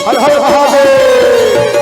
हर हर महादेव।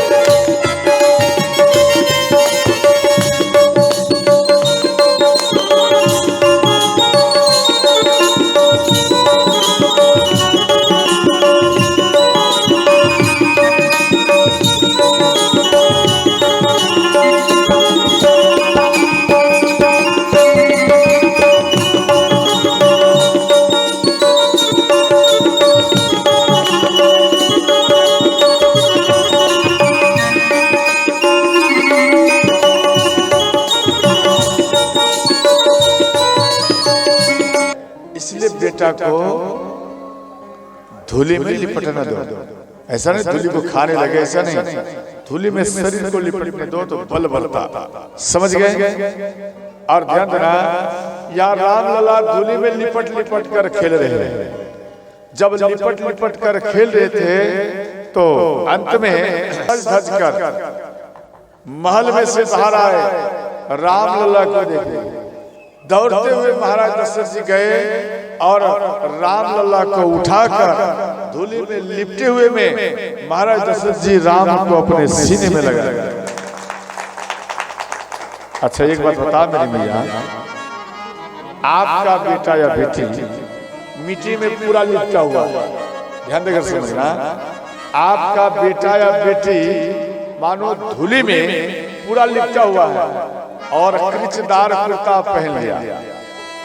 इसलिए बेटा को धूली में लिपटना दो। ऐसा नहीं धूली को खाने लगे, ऐसा नहीं, धूली में शरीर को लिपटने दो तो बल बनता। समझ गए? और ध्यान देना, यार राम लला धूली में लिपट लिपट कर खेल रहे हैं। जब लिपट लिपट कर खेल रहे थे तो अंत में धज कर महल में से बाहर आए, राम लला को देखे। दौड़ते हुए महाराज दशरथ जी गए और राम लला को उठाकर धूली में लिपटे हुए में महाराज दशरथ जी राम को अपने सीने में लगा। अच्छा एक बात बता मेरे भैया, आपका बेटा या बेटी मिट्टी में पूरा लिपटा हुआ, ध्यान देकर समझना, आपका बेटा या बेटी मानो धूली में पूरा लिपटा हुआ है और कृचदार कुर्ता पहन लिया,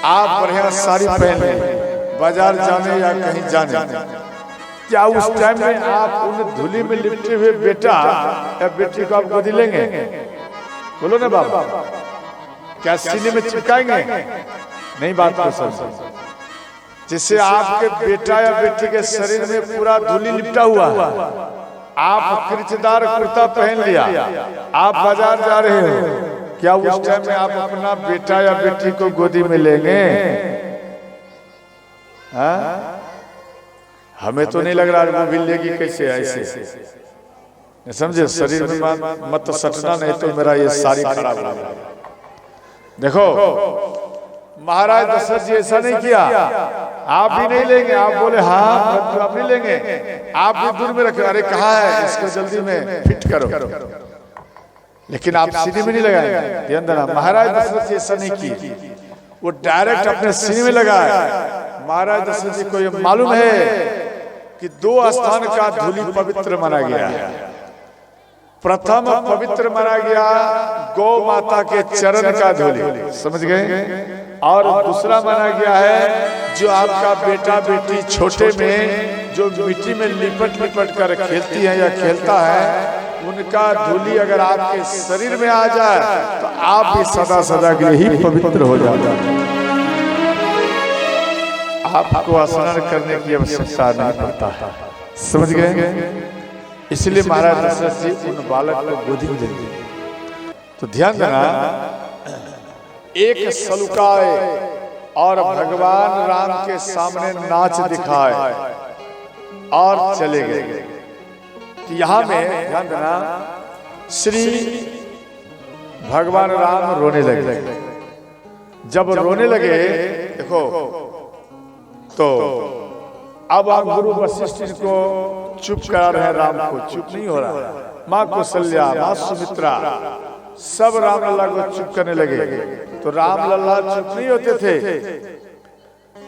आप बढ़िया साड़ी पहन लिए बाजार जाने या कहीं जाने, क्या उस टाइम में आप उन धूली में लिपटे हुए बेटा या बेटी को आप गोदी लेंगे? बोलो ना बाबा, क्या सीने में चिपकाएंगे? नहीं, बात को समझो। जिससे आपके बेटा या बेटी के शरीर में पूरा धूली लिपटा हुआ है, आप कृचदार कुर्ता पहन लिया, आप बाजार जा रहे हो, क्या उस टाइम में आप अपना बेटा या बेटी को गोदी में लेंगे? हाँ? हमें तो नहीं लग रहा वो भी लेगी कैसे ऐसे, समझे? शरीर में मत सटना, नहीं तो मेरा ये सारी खराब हो जाएगा। देखो महाराज दशरथ जी ऐसा नहीं किया, आप भी नहीं लेंगे, आप बोले हाँ तो आप नहीं लेंगे, आप भी दूर में रखे, अरे कहाँ है इसको जल्दी में फिट करो, लेकिन आप सीने में नहीं लगाएंगे। ध्यान देना, महाराज दशरथ जी ऐसा नहीं की, वो डायरेक्ट अपने सीने में लगाए। महाराज दशरथ जी को ये मालूम है कि दो स्थान का धूली पवित्र माना गया है। प्रथम पवित्र माना गया गौ माता के चरण का धूली, समझ गए? और दूसरा माना गया है जो आपका बेटा बेटी छोटे में जो मिट्टी में लिपट लिपट कर खेलती है या खेलता है, उनका धूली अगर आपके शरीर में आ जाए तो आप भी सदा सदा के लिए ही पवित्र हो जाते हैं। आपको स्नान करने की आवश्यकता नहीं पड़ता है, समझ गए? इसलिए महाराज दशरथ जी उन बालक को गोदी में देते। तो ध्यान देना, एक सलुकाए और भगवान राम के सामने नाच दिखाए और चले गए। तो यहाँ में ध्यान देना, श्री भगवान राम रोने लगे। जब रोने लगे, देखो तो अब आप गुरु वशिष्ठ को चुप करा रहे हैं, राम को चुप नहीं हो रहा। माँ कौशल्या, माँ सुमित्रा, सब राम लल्ला को चुप करने लगे। तो राम लल्ला चुप नहीं होते थे,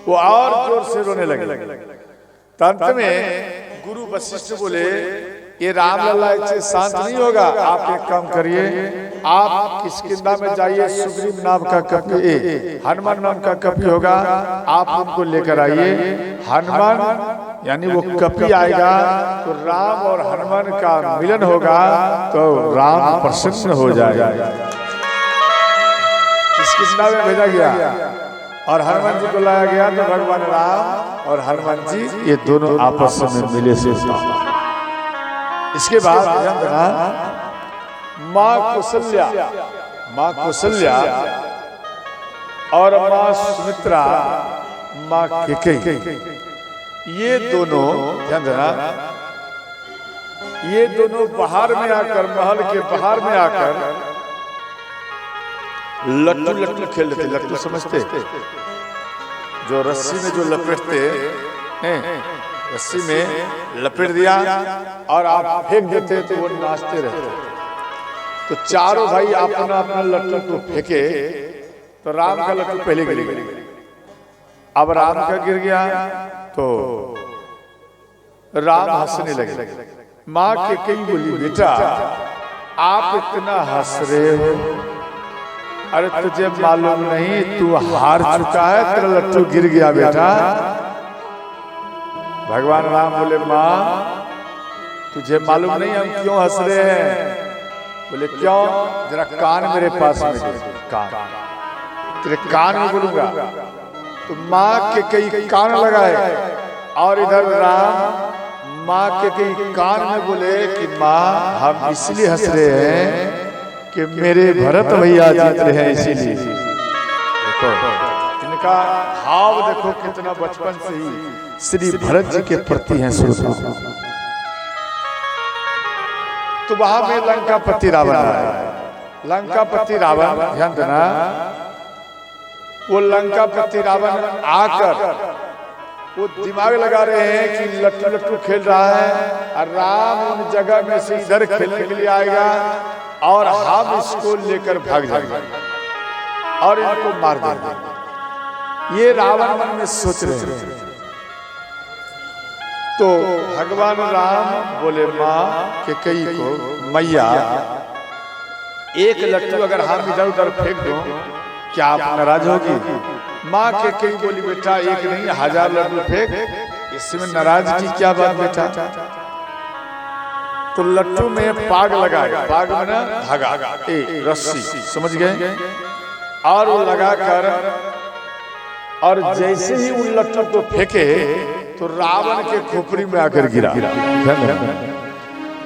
वो और जोर से रोने लगे। अंत में गुरु वशिष्ठ बोले, ये राम लल्ला इससे शांत नहीं होगा, आप एक काम करिए, आप किष्किंधा में जाइए, सुग्रीव नाम का कपि, हनुमान नाम का कपि होगा, आप उनको लेकर आइए। हनुमान यानी वो कपि आएगा तो राम और हनुमान का मिलन होगा, तो राम प्रसन्न हो जाएगा। किष्किंधा में भेजा गया और हनुमान जी को लाया गया, तो भगवान राम और हनुमान जी ये दोनों आपस में मिले से। इसके बाद ध्यान देना, माँ कौशल्या और माँ सुमित्रा, माँ कैकेयी, ये दोनों ध्यान देना, ये दोनों बाहर में आकर, महल के बाहर में आकर लट्टू लट्टू खेल लेते। लट्टू समझते? जो रस्सी में जो लपेटते हैं, रस्सी में लपेट दिया और आप फेंक देते तो वो नाचते रहते। तो चारों भाई अपना अपना लट्टू को फेंके तो राम का लट्टू पहले गिर गया। अब राम का गिर गया तो राम हंसने लगे। माँ के कई बोली, बेटा आप इतना हंस रहे हो, अरे तुझे मालूम नहीं तू हार चुका है, तेरा लट्टू गिर गया बेटा। भगवान राम बोले, माँ तुझे मालूम नहीं हम क्यों हंस रहे हैं? बोले क्यों? जरा कान मेरे पास में दे। कान तेरे कान में बोलूंगा। तो माँ के कई कान लगाए और इधर राम माँ के कई कान में बोले कि माँ हम इसलिए हंस रहे हैं कि मेरे भरत भैया जीत रहे हैं, इसीलिए। देखो इनका भाव देखो कितना बचपन से ही श्री भरत जी के प्रति है शुरू। तो वहां में लंकापति रावण आया। लंकापति रावण ध्यान देना, वो लंकापति रावण आकर वो दिमाग लगा रहे हैं कि लट्टू लट्टू खेल रहा है और राम उन जगह में से इधर खेलने के लिए आएगा और हम इसको लेकर भाग जाएंगे और इनको मार देंगे। ये रावण मन में सोच रहे हैं। तो भगवान राम बोले माँ के कई को, मैया एक लट्टू अगर हम इधर उधर फेंक दो क्या आप नाराज होगी? माँ के कई बोली, बेटा एक नहीं 1000 लड्डू फेंक, इसमें नाराज की क्या बात बेटा? तो लट्टू में पाग लगाया, पाग में ना धागा, रस्सी, समझ गए? और वो लगाकर और जैसे ही उन लट्टू को फेंके तो रावण के खोपड़ी में आकर गिरा।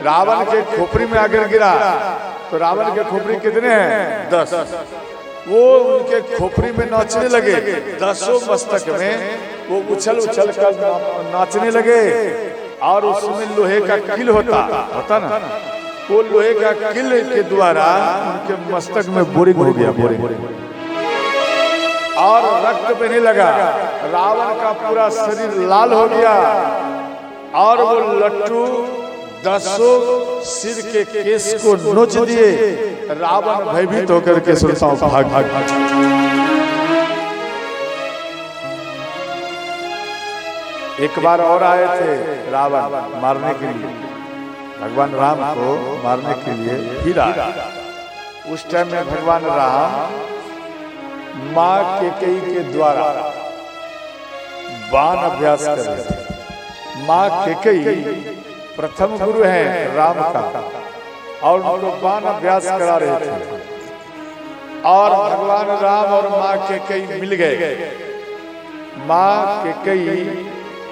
रावण के खोपड़ी में आकर गिरा। तो रावण के खोपड़ी कितने हैं? 10। वो उनके खोपड़ी में नाचने लगे। 10 मस्तक में वो उछल उछल कर नाचने लगे। और उसमें लोहे का किल होता ना, वो लोहे का किल के द्वारा उनके मस्तक में बोरिंग हो गया, बोरिंग, और रक्त बहने लगा। रावण का पूरा शरीर लाल हो गया और वो लट्टू 10 सिर के केस को नोच दिए। रावण भयभीत होकर के सुनता हूं भाग। एक बार और आए थे रावण मारने के लिए, भगवान राम को मारने के लिए फिर आए। उस टाइम में भगवान राम माँ के कई के द्वारा बाण अभ्यास कर रहे थे। माँ के कई प्रथम गुरु हैं राम का और उनको बाण अभ्यास करा रहे थे। और भगवान राम और माँ के कई मिल गए। माँ के कई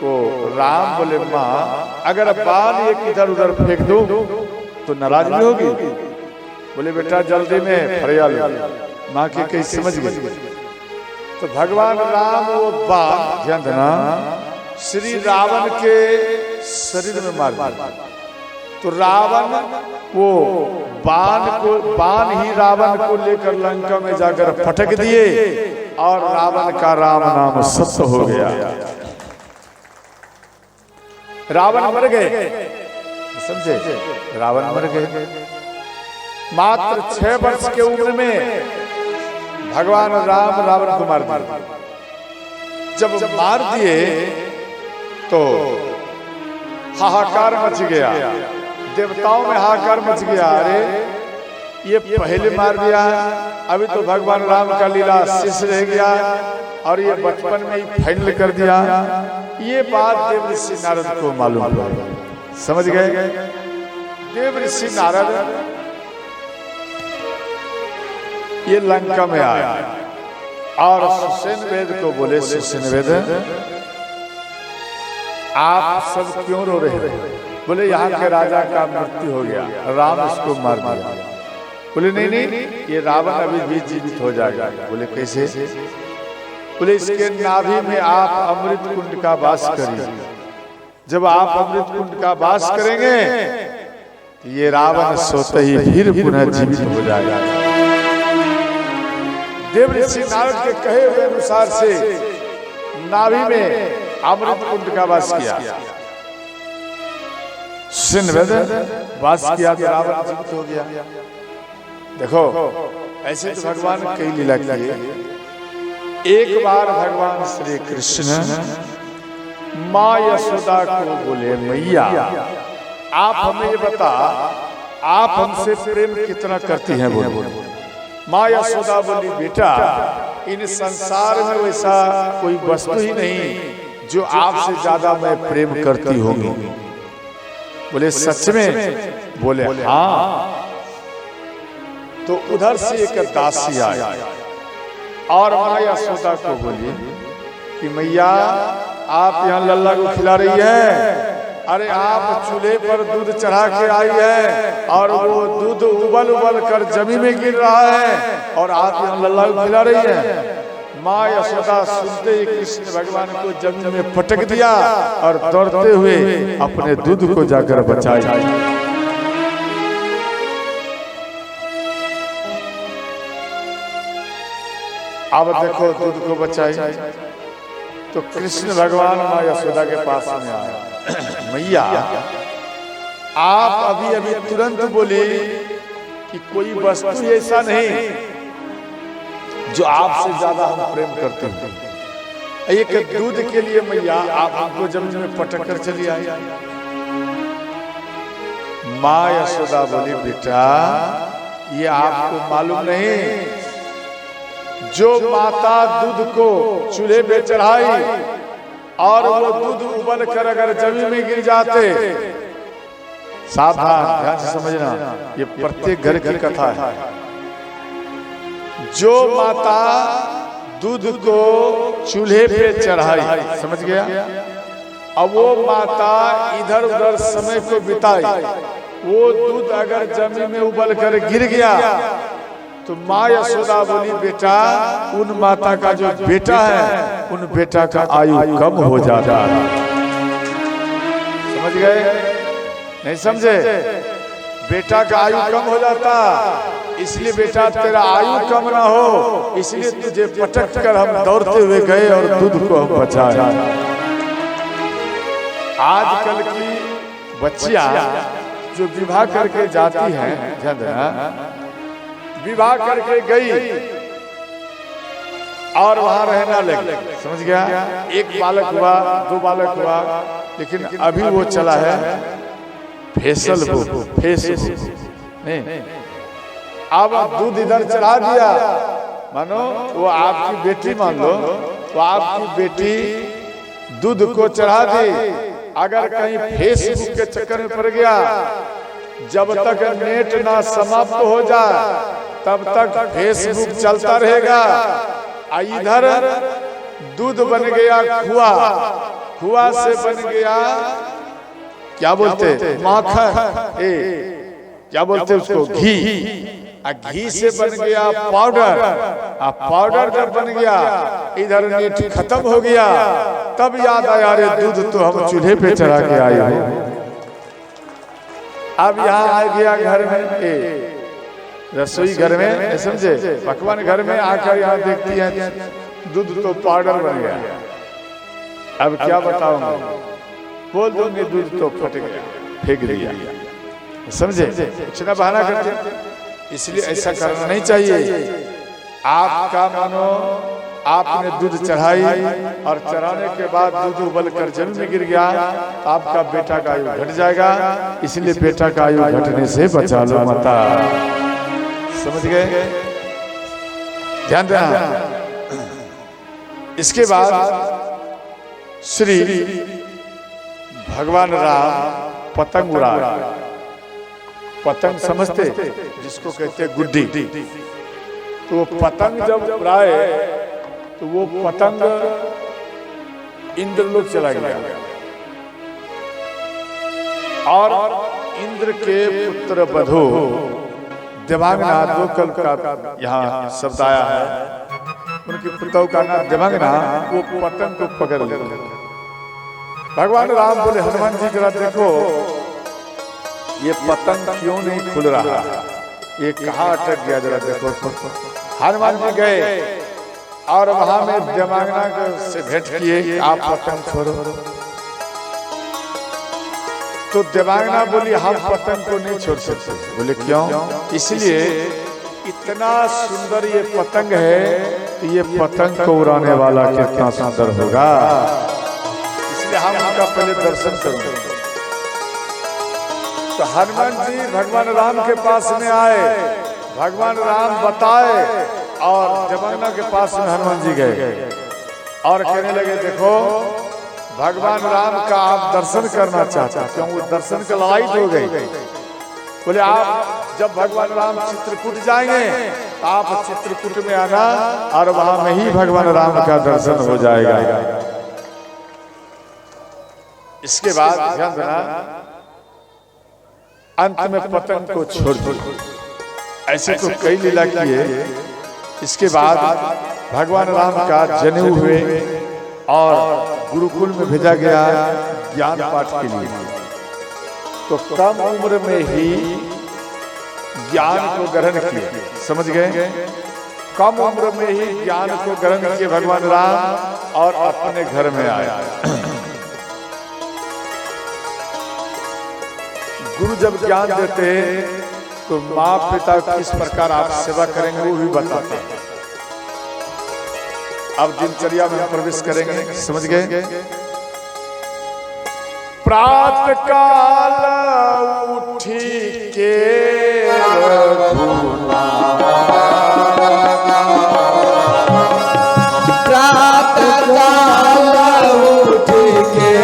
को राम बोले, माँ अगर बाण एक इधर उधर फेंक दो तो नाराज नहीं होगी? बोले बेटा जल्दी में फरियाल। माँ के कई समझ गई। तो भगवान राम वो बाण, ध्यान देना, श्री रावण के शरीर में मार दिया। तो रावण वो बाण ही रावण को लेकर लंका में जाकर फटक दिए और रावण का राम नाम सत्य हो गया। रावण मर गए, समझे? रावण मर गए। मात्र 6 वर्ष के उम्र में भगवान राम रावण को मार दिया। जब मार दिए तो हाहाकार मच गया, देवताओं में हाहाकार मच गया। अरे ये पहले मार दिया, अभी तो भगवान राम का लीला शेष रह गया और ये बचपन में ही फाइनल कर दिया। ये बात देव ऋषि नारद को मालूम हुआ। समझ गए? देव ऋषि नारद ये लंका में आया और सुसेन वेद को बोले, सुसेन वेद आप सब क्यों रो रहे हैं? बोले यहाँ के राजा का मृत्यु हो गया, राम इसको मार दिया। बोले नहीं, ये रावण अभी भी जीवित हो जाएगा। बोले कैसे? बोले इसके नाभि में आप अमृत कुंड का वास करिए। जब आप अमृत कुंड का वास करेंगे तो ये रावण सोते ही फिर पुनः जीवित हो जाएगा। देव ऋषि नारद के कहे हुए अनुसार से नाभि में अमृत कुंड का वास किया, सिंहवेद वास किया तो रावण जीवित हो गया। देखो ऐसे तो भगवान कई लीला किए। एक बार भगवान श्री कृष्ण माँ यशोदा को बोले, मैया आप हमें ये बता, आप हमसे प्रेम कितना करती हैं? बोले। माँ यशोदा बोली, बेटा इन संसार में वैसा कोई वस्तु ही नहीं जो आपसे ज्यादा मैं प्रेम करती होगी। बोले सच में? बोले हाँ। तो उधर से एक दासी आई और माँ यशोदा को बोली कि मैया आप यहाँ लल्ला को खिला रही है, अरे आप चूल्हे पर दूध चढ़ा के आई है और वो दूध उबल उबल कर जमीन में गिर रहा है और आप यहाँ लल्ला को खिला रही है। माँ यशोदा सुनते ही कृष्ण भगवान को जमीन में पटक दिया और दौड़ते हुए अपने दूध को जाकर बचाई। अब देखो दूध को बचाई तो कृष्ण भगवान माँ यशोदा के पास में आया, मैया आप अभी अभी तुरंत बोले कि कोई वस्तु ऐसा नहीं जो आपसे ज्यादा हम प्रेम करते हैं। एक दूध के लिए मैया आप हमको जमीन में पटक कर चली आई। माँ यशोदा बोली, बेटा ये आपको मालूम नहीं, जो माता दूध को चूल्हे पे चढ़ाई और वो दूध उबल कर अगर जमीन में गिर जाते, सावधान ध्यान से समझना, ये प्रत्येक घर की कथा है। जो माता दूध को चूल्हे पे चढ़ाई, समझ गया, अब वो माता इधर उधर समय को बिताई, वो दूध अगर जमीन में उबल कर गिर गया तो माँ यशोदा बोली, बेटा उन माता का जो बेटा है उन बेटा का आयु कम हो जाता है। समझ गए? नहीं समझे? बेटा का आयु कम हो जाता, इसलिए बेटा तेरा आयु कम ना हो इसलिए तुझे पटक कर हम दौड़ते हुए गए और दूध को हम बचाए। आजकल की बच्चियां जो विवाह करके जाती हैं, ध्यान देना, विवाह करके गई और वहां रहना लगी, समझ गया, एक बालक हुआ, दो बालक हुआ, लेकिन अभी वो चला है फेसबुक नहीं। अब दूध इधर चढ़ा दिया, मानो वो आपकी बेटी, मान लो वो आपकी बेटी दूध को चढ़ा दी, अगर कहीं फेसबुक के चक्कर में पड़ गया, जब तक नेट ना समाप्त हो जाए तब तक फेसबुक चलता रहेगा। इधर दूध बन गया खुआ, खुआ से बन गया क्या बोलते माखन, क्या बोलते उसको घी, घी से बन गया पाउडर, पाउडर जब बन गया इधर नेट खत्म हो गया, तब याद आया अरे दूध तो हम चूल्हे पे चढ़ा के आए हैं। अब यहाँ आ गया घर में, रसोई घर में, समझे, पकवान घर में आकर यहाँ देखती है दूध तो पाउडर बन गया। अब क्या बताऊंगा, बोल दूंगी दूध तो फट गया, फेंक दिया, समझे, कुछ ना बहाना करते। इसलिए ऐसा करना नहीं चाहिए। आपका मानो आपने दूध चढ़ाई और चढ़ाने के बाद दूध उबल कर जमीन में गिर गया तो आपका बेटा का आयु घट जाएगा, इसलिए बेटा का आयु घटने से बचा लो माता। समझ गए? ध्यान देना। इसके बाद श्री भगवान राम पतंग उड़ाए। पतंग समझते, जिसको कहते हैं गुड्डी, तो पतंग जब उड़ाए तो वो पतंग इंद्रलोक चला गया और इंद्र के पुत्र बधो देवांगना, दो कल का यहाँ शब्द आया है, उनके पुत्रों का नाम देवांगना, वो पतंग को पकड़ ले। भगवान राम बोले हनुमान जी जरा देखो ये पतंग क्यों नहीं खुल रहा, ये कहाँ अटक गया, जरा देखो। हनुमान जी गए और वहां में देवांगना से भेंट किए कि आप पतंग छोड़ो। तो देवांगना बोली हम पतंग को नहीं छोड़ सकते। बोले क्यों? इसलिए इतना सुंदर ये पतंग है तो ये पतंग को उड़ाने वाला कितना सुंदर होगा, इसलिए हम उनका पहले दर्शन करेंगे। तो हनुमान जी भगवान राम के पास में आए, भगवान राम बताए और देवांगना के पास में हनुमान जी गए और कहने लगे देखो भगवान राम का आप दर्शन करना चाहते हैं, क्यों? वो दर्शन के लायक हो गई। बोले आप जब भगवान राम चित्रकूट जाएंगे तो आप चित्रकूट में आना और वहां में ही भगवान राम का दर्शन हो जाएगा। इसके बाद ध्यान देना, अंत में पतंग को छोड़ दिया। ऐसे तो कई लीला किए। इसके बाद भगवान राम का जनेऊ हुए और गुरुकुल में भेजा गया ज्ञान पाठ के लिए। तो कम उम्र में ही ज्ञान को ग्रहण किए, समझ गए? कम उम्र में ही ज्ञान को ग्रहण किए भगवान राम और अपने घर में आए। गुरु जब ज्ञान देते हैं तो माँ पिता किस प्रकार आप सेवा करेंगे वो भी बताते हैं। अब दिनचर्या में प्रवेश करेंगे, समझ गए? प्रातः काल उठी के प्रातः काल उठी के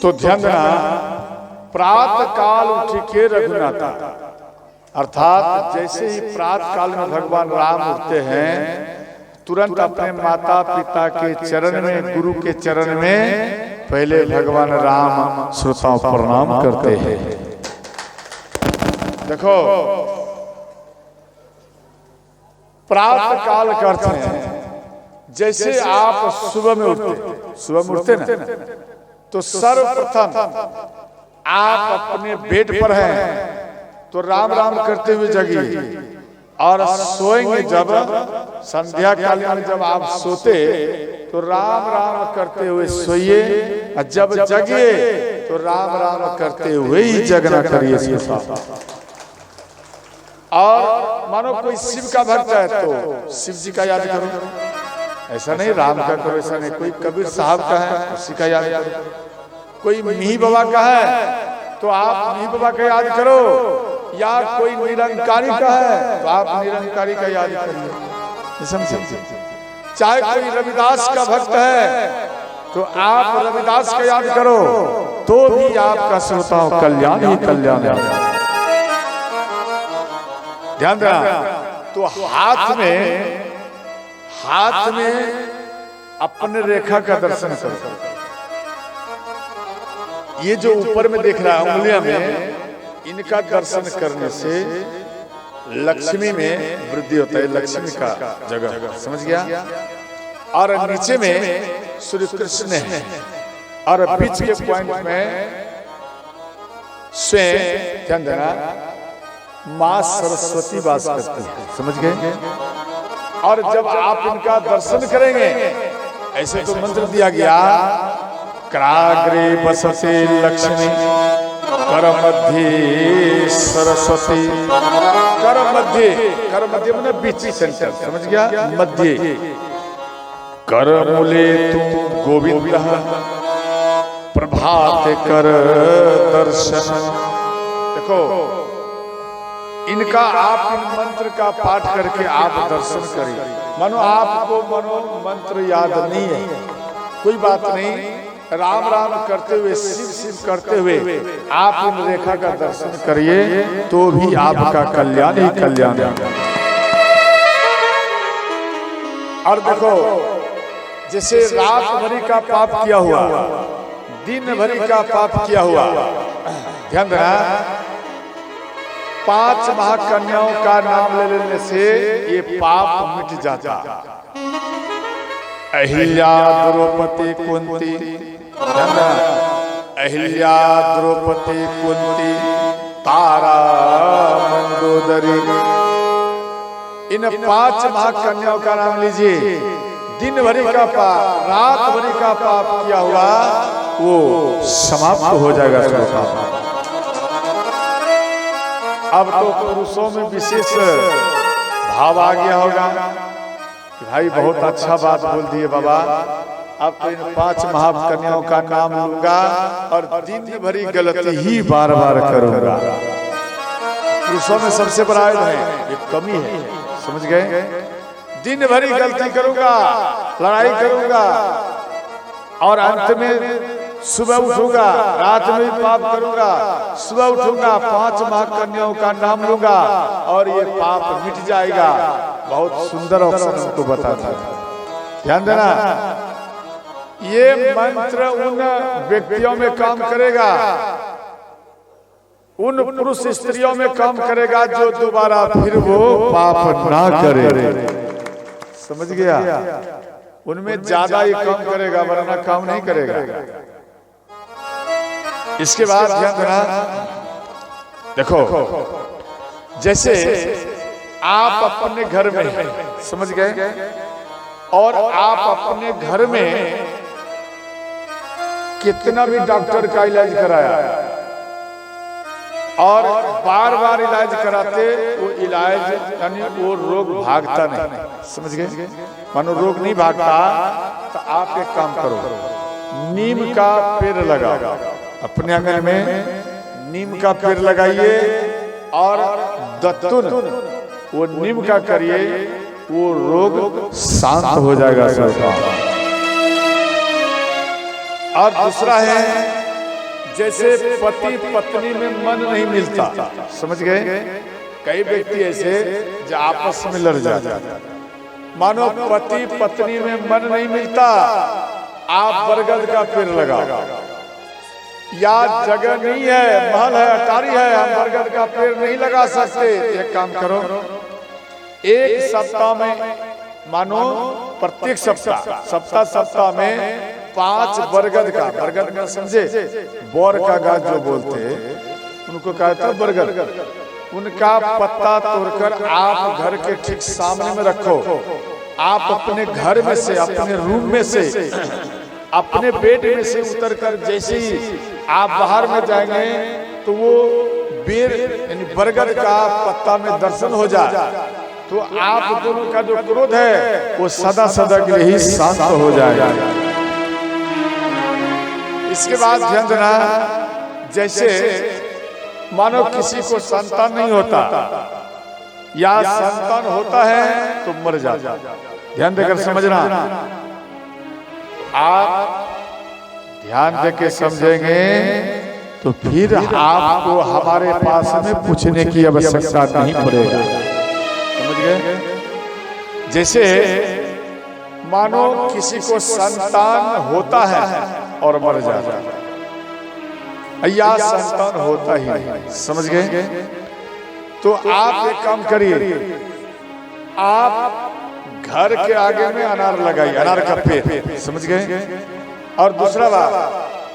तो ध्यान देना, प्रातः काल उठ के रघुनाथा, अर्थात जैसे ही प्रातः काल में भगवान राम उठते हैं तुरंत अपने माता पिता के चरण में, गुरु के चरण में पहले भगवान राम श्रोताओं प्रणाम करते हैं। देखो प्रातः काल करते हैं, जैसे आप सुबह में उठते ना, तो सर्वप्रथम आप अपने बेड पर हैं तो राम राम करते हुए जगिए, और सोएंगे जब संध्या काल में जब आप सोते तो राम राम करते हुए सोइए, और जब जगिए तो राम राम करते हुए ही जगना करिए। और मानो कोई शिव का भक्त है तो शिव जी का याद करो, ऐसा नहीं राम का करो, ऐसा नहीं। कोई कबीर साहब का है उसी का याद करो, कोई मिही बाबा का है तो आप मिही बाबा का याद करो, या कोई निरंकारी का है तो आप निरंकारी का याद करिए। समझे? चाहे कोई रविदास का भक्त है तो आप रविदास का याद करो तो भी आपका श्रोताओं कल्याण ही कल्याण है। ध्यान देना। तो हाथ में अपने रेखा का दर्शन करो। ये जो ऊपर में देख रहा है उंगलियां में, इनका दर्शन करने से लक्ष्मी में वृद्धि होता है, लक्ष्मी का जगह, समझ गया? और नीचे में श्री कृष्ण है और बीच के पॉइंट में स्वयं, ध्यान देना, मां सरस्वती वास करती है, समझ गए? और जब आप इनका दर्शन करेंगे, ऐसे तो मंत्र दिया गया, कराग्रे बसते लक्ष्मी कर मध्य सरस्वती। कर मध्य मैंने बीच सेंटर, समझ गया? मध्य कर मूले तू गोविंद प्रभात कर दर्शन। देखो, इनका आप इन मंत्र का पाठ करके आप दर्शन करिए। मानो आपको मंत्र याद नहीं है, कोई बात नहीं, राम राम करते हुए, शिव शिव करते हुए आप इन रेखा का दर्शन करिए तो भी आपका कल्याण ही कल्याण है। और देखो, जैसे रात भरी का पाप किया हुआ, दिन भरी का पाप किया हुआ, ध्यान देना, 5 महाकन्याओं का नाम ले लेने से ये पाप मिट जाता। अहिल्या, द्रौपदी, कुंती, अहिल्या, द्रौपदी, कुंती, तारा, मंदोदरी, इन 5 महाकन्याओं का नाम लीजिए। दिन भरी का पाप, रात भरी का पाप किया हुआ वो समाप्त हो जाएगा। अब तो पुरुषों में विशेष भाव आ गया होगा कि भाई बहुत अच्छा बात बोल दिए बाबा, अब तो इन 5 महाकन्याओं का नाम लूंगा और दिन भरी गलती ही बार बार करूंगा। पुरुषों में सबसे बड़ा है, ये कमी है, समझ गए? दिन भरी गलती करूंगा, लड़ाई करूंगा और अंत में सुबह उठूंगा, रात में भी पाप करूंगा, सुबह उठूंगा, 5 महाकन्याओं का नाम लूंगा और ये पाप मिट जाएगा। बहुत सुंदर ऑप्शन हमको बताता है। ध्यान देना, ये मंत्र उन व्यक्तियों में काम करेगा, उन पुरुष स्त्रियों में काम करेगा जो दोबारा फिर वो पाप ना करे। समझ गया? उनमें ज्यादा ही काम करेगा, वरना काम नहीं करेगा। इसके बाद ध्यान देना, देखो, जैसे आप अपने घर में, समझ गए, और आप अपने घर में कितना भी डॉक्टर का इलाज कराया और बार बार इलाज कराते, वो इलाज यानी वो रोग भागता नहीं, समझ गए? मानो रोग नहीं भागता तो आप एक काम करो, नीम का पेड़ लगाओ अपने आंगन में, नीम का पेड़ लगाइए और दत्तुन वो नीम का करिए, वो रोग शांत हो जाएगा। और दूसरा है, जैसे पति पत्नी में मन नहीं मिलता, समझ गए? कई व्यक्ति ऐसे जो आपस में लड़ जाते, मानो पति पत्नी में मन नहीं मिलता, आप बरगद का पेड़ लगाओ, या जगह नहीं है, महल है, अटारी है, हम बरगद का पेड़ नहीं लगा सकते, एक काम करो, एक सप्ताह में, मानो प्रत्येक सप्ताह में 5 बरगद का समझे, बोर का गाछ जो बोलते उनको कहता है बरगद, उनका पत्ता तोड़कर आप घर के ठीक सामने में रखो। आप अपने घर में से, अपने रूम में से, अपने बेड में से उतरकर जैसे ही आप बाहर में जाएंगे तो वो बेर यानी बरगद का पत्ता में दर्शन हो जाए तो आप दोनों का जो क्रोध है वो सदा सदा के लिए ही शांत हो जाएगा। इसके बाद ध्यान देना, जैसे मानो किसी को संतान नहीं होता या संतान होता है तो मर जाता। ध्यान देकर समझना, आप ध्यान देकर समझेंगे तो फिर आपको हमारे पास में पूछने की आवश्यकता नहीं पड़ेगा। समझ गए? जैसे मानो किसी को संतान होता है और मर जाता है, या संतान होता ही नहीं। समझ गए? तो आप एक काम करिए, आप घर के आगे में अनार लगाइए, अनार का पेड़। समझ गए? और दूसरा बात,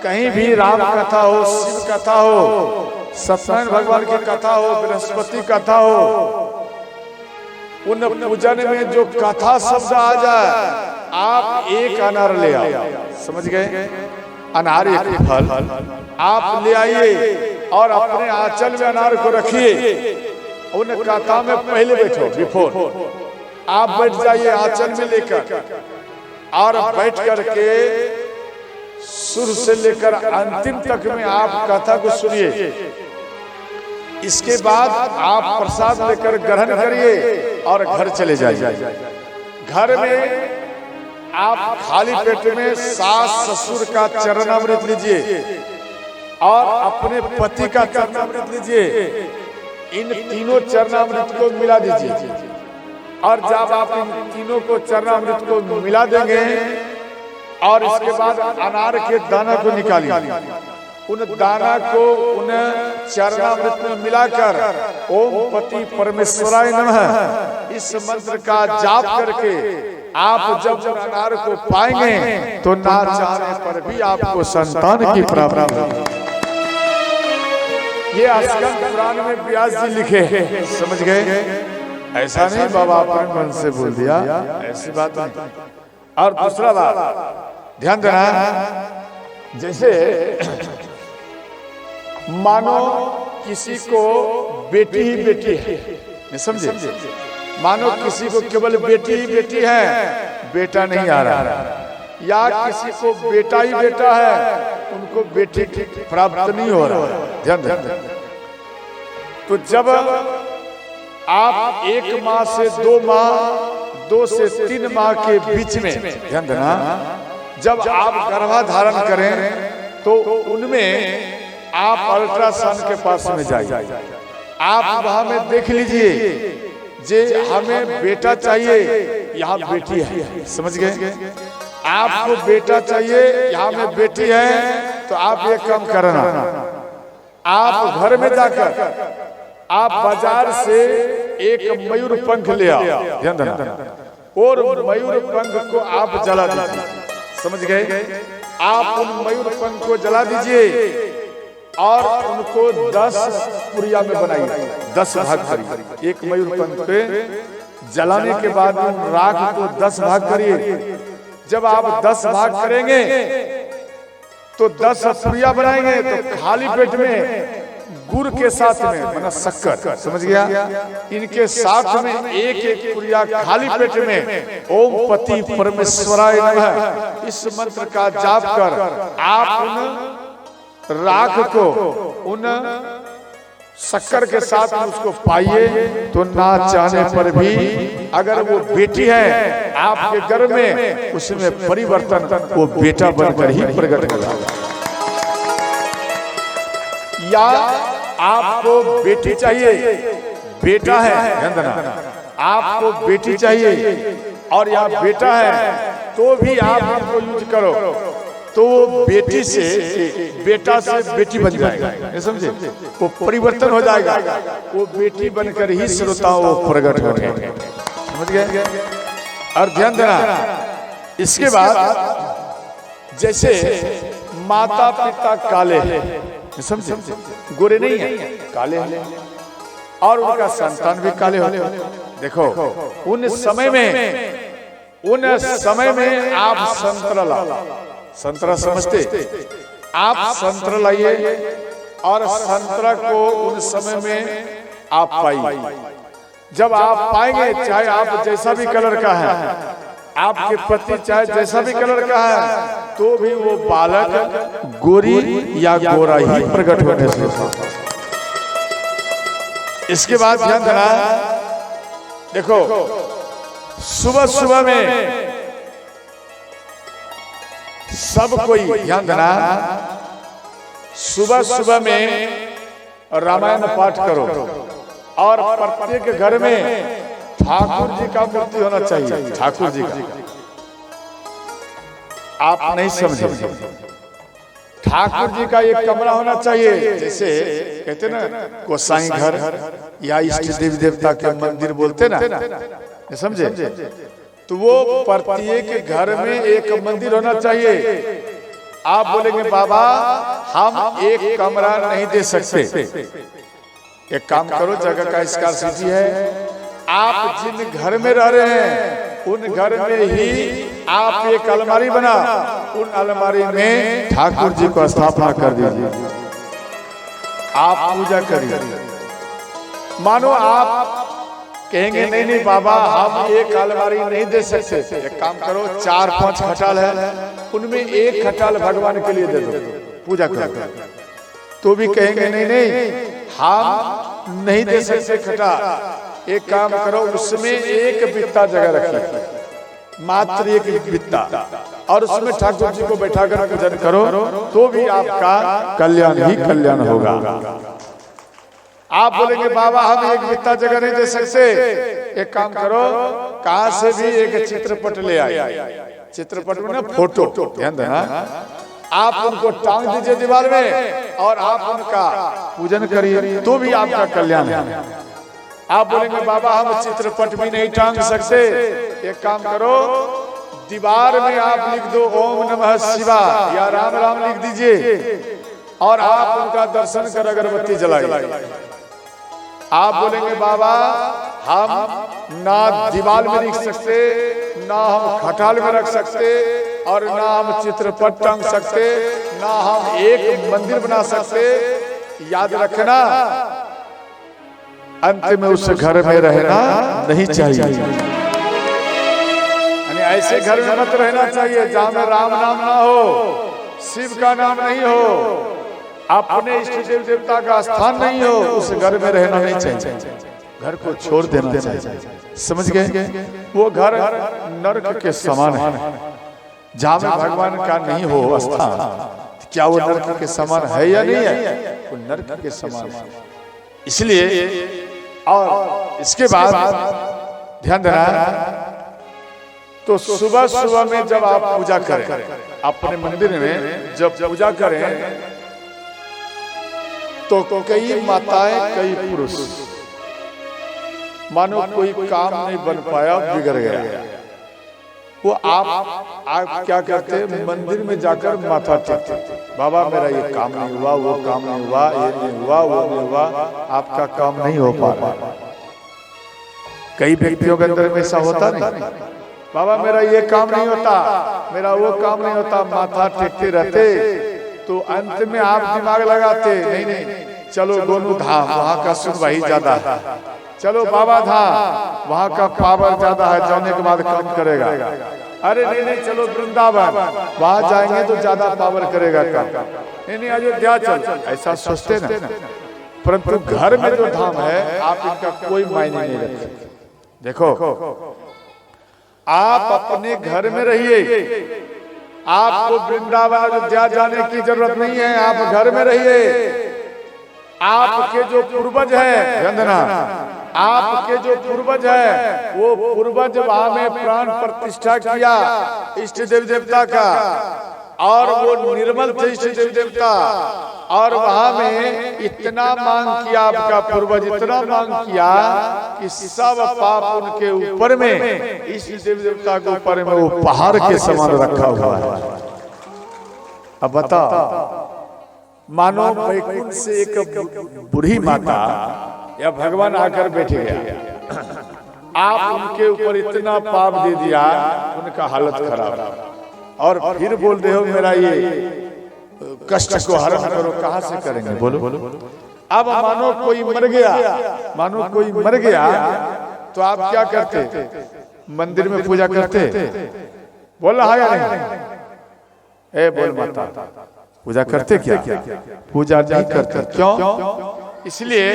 कहीं भी राम कथा हो, शिव कथा हो, सत्यनारायण भगवान की कथा हो, बृहस्पति कथा हो, उन पूजन में जो कथा शब्द आ जाए, आप एक अनार ले आओ। समझ गए? अनार एक फल आप ले आइए और अपने आंचल में अनार को रखिए। उन कथा में पहले बैठो, बिफोर आप बैठ जाइए आंचल में लेकर, और बैठ करके शुरू से लेकर अंतिम तक में आप कथा को सुनिए। इसके बाद आप प्रसाद लेकर ग्रहण करिए और घर चले जाइए। घर में आप खाली पेट में सास ससुर का चरणामृत लीजिए और अपने पति का चरणामृत लीजिए। इन तीनों चरणामृत को मिला दीजिए, और जब आप इन तीनों को चरणामृत को मिला देंगे और इसके बाद अनार के दाना को निकालिए। उन दाना को उन चरणामृत में मिलाकर ओम पति परमेश्वराय नमः इस मंत्र का जाप करके आप जब अनार को पाएंगे तो ना चाहने पर भी आपको संतान की प्राप्ति होगी। ये स्कंद पुराण में व्यास जी लिखे हैं। समझ गए? ऐसा नहीं बाबा अपने मन से बोल दिया, ऐसी बात नहीं। और दूसरा बात ध्यान देना, जैसे मानो किसी को बेटी ही बेटी है, समझे? मानो किसी को केवल बेटी ही बेटी है, बेटा नहीं आ रहा, या किसी को बेटा ही बेटा है, उनको बेटी प्राप्त नहीं हो रहा। ध्यान दें, तो जब आप 1 माह से 2 माह, 2 से 3 माह के बीच में, ध्यान देना, जब आप गर्भाधारण करें तो उनमें आप अल्ट्रासाउंड के पास में जाइए। आप वहां में देख लीजिए जे हमें बेटा चाहिए, यहाँ बेटी है। समझ गए? आपको बेटा चाहिए, यहाँ में बेटी है, तो आप एक काम करना, आप घर में जाकर आप बाजार से एक मयूर पंख ले आओ। ध्यान देना, और मयूर पंख को आप जला दीजिए। समझ गए? आप उन मयूर पंख को जला दीजिए और उनको 10 पुड़िया में बनाइए, 10 भाग करिए। एक मयूर पंख पे जलाने के बाद राख को 10 भाग करिए। जब आप 10 भाग करेंगे तो 10 पुड़िया बनाएंगे, तो खाली पेट में गुड़ के साथ में माना शक्कर, समझ गया, इनके साथ में एक पुड़िया खाली पेट में ओम पति परमेश्वराय नमः इस मंत्र का जाप कर आप उन राख को उन शक्कर के साथ उसको पाइए, तो ना चाहने पर भी अगर वो बेटी है आपके गर्भ में, उसमें परिवर्तन वो बेटा बनकर ही प्रकट होगा। या आपको बेटी चाहिए, बेटा है, ध्यान देना, आपको बेटी चाहिए और या बेटा है, तो भी आप इनको यूज करो, तो बेटी से बेटा से बेटी बन जाएगा। समझे? वो परिवर्तन हो जाएगा, वो बेटी बनकर ही श्रोताओं को प्रकट होंगे। समझ गए? और ध्यान देना, इसके बाद जैसे माता पिता काले हैं, समझे, गोरे नहीं है, काले हैं, और उनका संतान भी काले होते हैं। देखो उन समय में आप संतरा लाओ, संतरा समझते, आप संतरा लाइए और संतरा को उन समय में आप पाइए। जब आप पाएंगे, चाहे आप जैसा भी कलर का है, आपके पति चाहे जैसा भी कलर का है, तो भी वो बालक गोरी या गोरा ही प्रकट होने से। इसके बाद ध्यान देना, देखो सुबह सुबह में सब कोई ध्यान देना, सुबह सुबह में रामायण पाठ करो और प्रत्येक घर में ठाकुर जी का मूर्ति होना चाहिए। ठाकुर जी का आप नहीं समझे, ठाकुर जी का एक कमरा होना चाहिए। जैसे कहते ना गोसाई घर या इष्ट देवी देवता के मंदिर बोलते ना, समझे? तो वो प्रत्येक घर में एक मंदिर होना चाहिए। आप बोलेंगे बाबा हम एक कमरा नहीं दे सकते, एक काम करो, जगह का स्कार्सिटी है, आप जिन घर में रह रहे हैं उन घर में ही आप एक अलमारी बना, उन अलमारी में ठाकुर जी को स्थापना कर दीजिए, आप पूजा करिए। मानो आप कहेंगे नहीं नहीं बाबा हम एक अलमारी नहीं दे सकते, एक काम करो 4-5 खटाल है, उनमें एक खटाल भगवान के लिए दे दो, पूजा करो। तो भी कहेंगे नहीं नहीं हम नहीं दे सकते खटाल, एक काम करो उसमें एक बित्ता जगह रखिए, मात्र एक बित्ता, और उसमें ठाकुर जी को बैठाकर पूजन करो, तो भी आपका कल्याण ही कल्याण होगा। आप बोलेंगे बाबा हम एक बित्ता जगह नहीं दे सकते, एक काम करो कहां से भी एक चित्रपट ले आए, चित्रपट में ना फोटो, ध्यान देना, आप उनको टांग दीजिए दीवार में और आप उनका पूजन करिए, तो भी आपका कल्याण है। आप बोलेंगे बाबा हम चित्रपट भी नहीं टांग सकते, एक काम करो दीवार में आप लिख दो ओम नमः शिवाय या राम राम लिख दीजिए और आप उनका दर्शन कर अगरबत्ती जलाइए। आप बोलेंगे बाबा हम ना दीवार में लिख सकते, ना हम खटाल में रख सकते, और ना हम चित्रपट टांग सकते, ना हम एक मंदिर बना सकते। याद रखना अंत में उस घर में रहना नहीं चाहिए, यानी ऐसे घर में मत रहना चाहिए जहां में राम नाम ना हो, शिव का नाम नहीं हो, अपने इष्ट देव देवता का स्थान नहीं हो, उस घर में रहना नहीं चाहिए, घर को छोड़ देना चाहिए। समझ गए? वो घर नरक के समान है, जहां में भगवान का नहीं हो स्थान, क्या वो नरक के समान है या नहीं है? वो नरक के समान है। इसलिए और इसके बाद ध्यान देना, तो सुबह सुबह में जब आप पूजा करें अपने मंदिर में, जब पूजा करें तो कई माताएं कई पुरुष, मानो कोई काम नहीं बन पाया, बिगड़ गया, वो आप क्या करते हैं, मंदिर में जाकर माथा टेकते, बाबा मेरा ये काम नहीं हुआ, वो काम नहीं हुआ, ये नहीं हुआ, वो नहीं हुआ, आपका काम नहीं हो पा रहा। कई व्यक्तियों के अंदर में ऐसा होता नहीं, बाबा मेरा ये काम नहीं होता, मेरा वो काम नहीं होता, माथा टेकते रहते, तो अंत में आप दिमाग लगाते नहीं नहीं चलो दोनों धाम, वहां का सुनवाई ज्यादा है, चलो बाबा धाम वहां का पावर ज्यादा है, जाने के बाद काम करेगा, अरे नहीं नहीं चलो वृंदावन वहां जाएंगे तो ज्यादा पावर करेगा काम, नहीं नहीं अयोध्या चल, ऐसा सोचते ना। परंतु घर में जो धाम है आप इनका कोई मायने नहीं रखते। देखो आप अपने घर में रहिए, आपको वृंदावन अयोध्या जाने की जरूरत नहीं है, आप घर में रहिए। आपके जो पूर्वज है, ध्यान देना, आपके जो पूर्वज है वो पूर्वज वहां में प्राण प्रतिष्ठा किया इष्ट देव देवता का, और वो निर्मल थे इष्ट देव देवता, और वहां में इतना मांग किया, आपका पूर्वज इतना मांग किया कि सब पाप उनके ऊपर में, इष्ट देव देवता के ऊपर में वो पहाड़ के समान रखा हुआ है। अब बताओ, मानो वैकुंठ से एक बूढ़ी माता या भगवान आकर बैठे गया, आप उनके ऊपर इतना पाप दे दिया, उनका हालत खराब, और फिर बोल रहे हो मेरा ये कष्ट को हरण करो, कहां से करेंगे बोलो? अब मानो कोई मर गया, मानो कोई मर गया तो आप क्या करते? मंदिर में पूजा करते? बोल रहा है या नहीं? ए बोल माता, पूजा करते क्या? पूजा नहीं करते। क्यों? इसलिए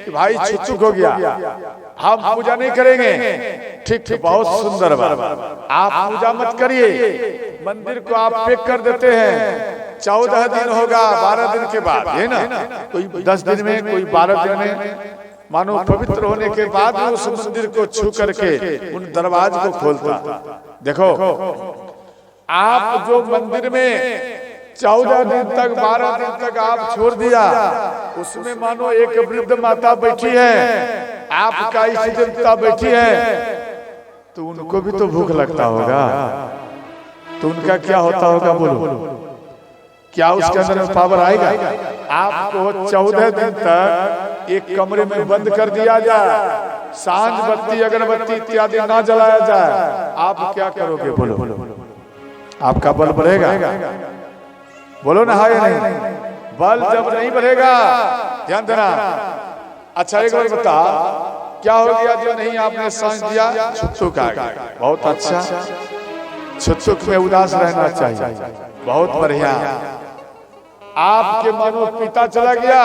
कि भाई छुचुक हो गया, हम पूजा नहीं करेंगे, ठीक ठीक, बहुत सुंदर बात। आप पूजा मत करिए, मंदिर को आप पैक कर देते हैं। 14 दिन होगा, 12 दिन के बाद, है ना, कोई 10 दिन में, कोई 12 दिन में, मानो पवित्र होने के बाद उस मंदिर को छू करके उन दरवाजे को खोलता। देखो, आप जो मंदिर में 14 दिन तक, 12 दिन तक आप छोड़ दिया, उसमें मानो एक वृद्ध माता बैठी है, आपका इष्ट देवता बैठी है, तो उनको भी तो भूख लगता होगा, तो उनका क्या होता होगा, बोलो, क्या उसके अंदर में पावर आएगा? आपको 14 दिन तक एक कमरे में बंद कर दिया जाए, सांझ बत्ती अगरबत्ती इत्यादि ना जलाया जाए, आप क्या करोगे, बोलो? आपका बल बढ़ेगा? बोलो ना, हाँ या नहीं? बल जब नहीं बढ़ेगा, ध्यान देना। अच्छा, एक बार बता, क्या हो गया जो नहीं आपने सांझ दिया? छुच्छुक आ गया, बहुत अच्छा, छुच्छुक में उदास रहना चाहिए, बहुत बढ़िया। आपके मानो पिता चला गया,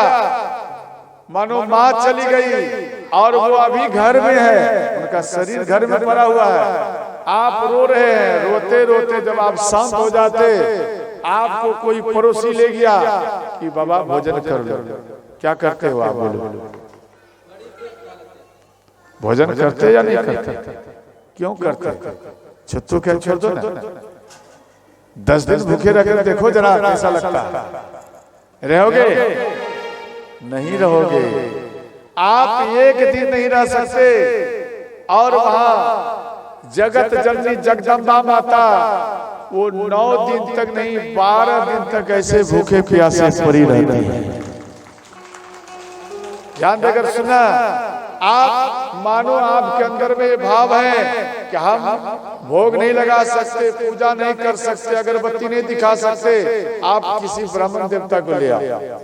मानो माँ चली गई, और वो अभी घर में है, उनका शरीर घर में पड़ा हुआ है, आप रो रहे हैं। रोते रोते जब आप शांत हो जाते, आपको कोई पड़ोसी ले गया कि बाबा भोजन कर लो, क्या करते हो आप, बोलो? भोजन करते या नहीं करते? क्यों करते? छुच्छू क्या छोड़ दो ना, 10 दिन भूखे रह देखो जरा, कैसा लगता है? रहोगे? नहीं रहोगे। आप एक दिन नहीं रह सकते, और वहां जगत जननी जगदम्बा माता वो 9 दिन तक नहीं, 12 दिन तक ऐसे भूखे प्यासे पड़ी रहती है। ध्यान देकर सुना। आप मानो आपके अंदर में भाव है कि हम भोग नहीं लगा सकते, पूजा नहीं कर सकते, अगरबत्ती नहीं दिखा सकते, आप किसी ब्राह्मण देवता को ले आओ,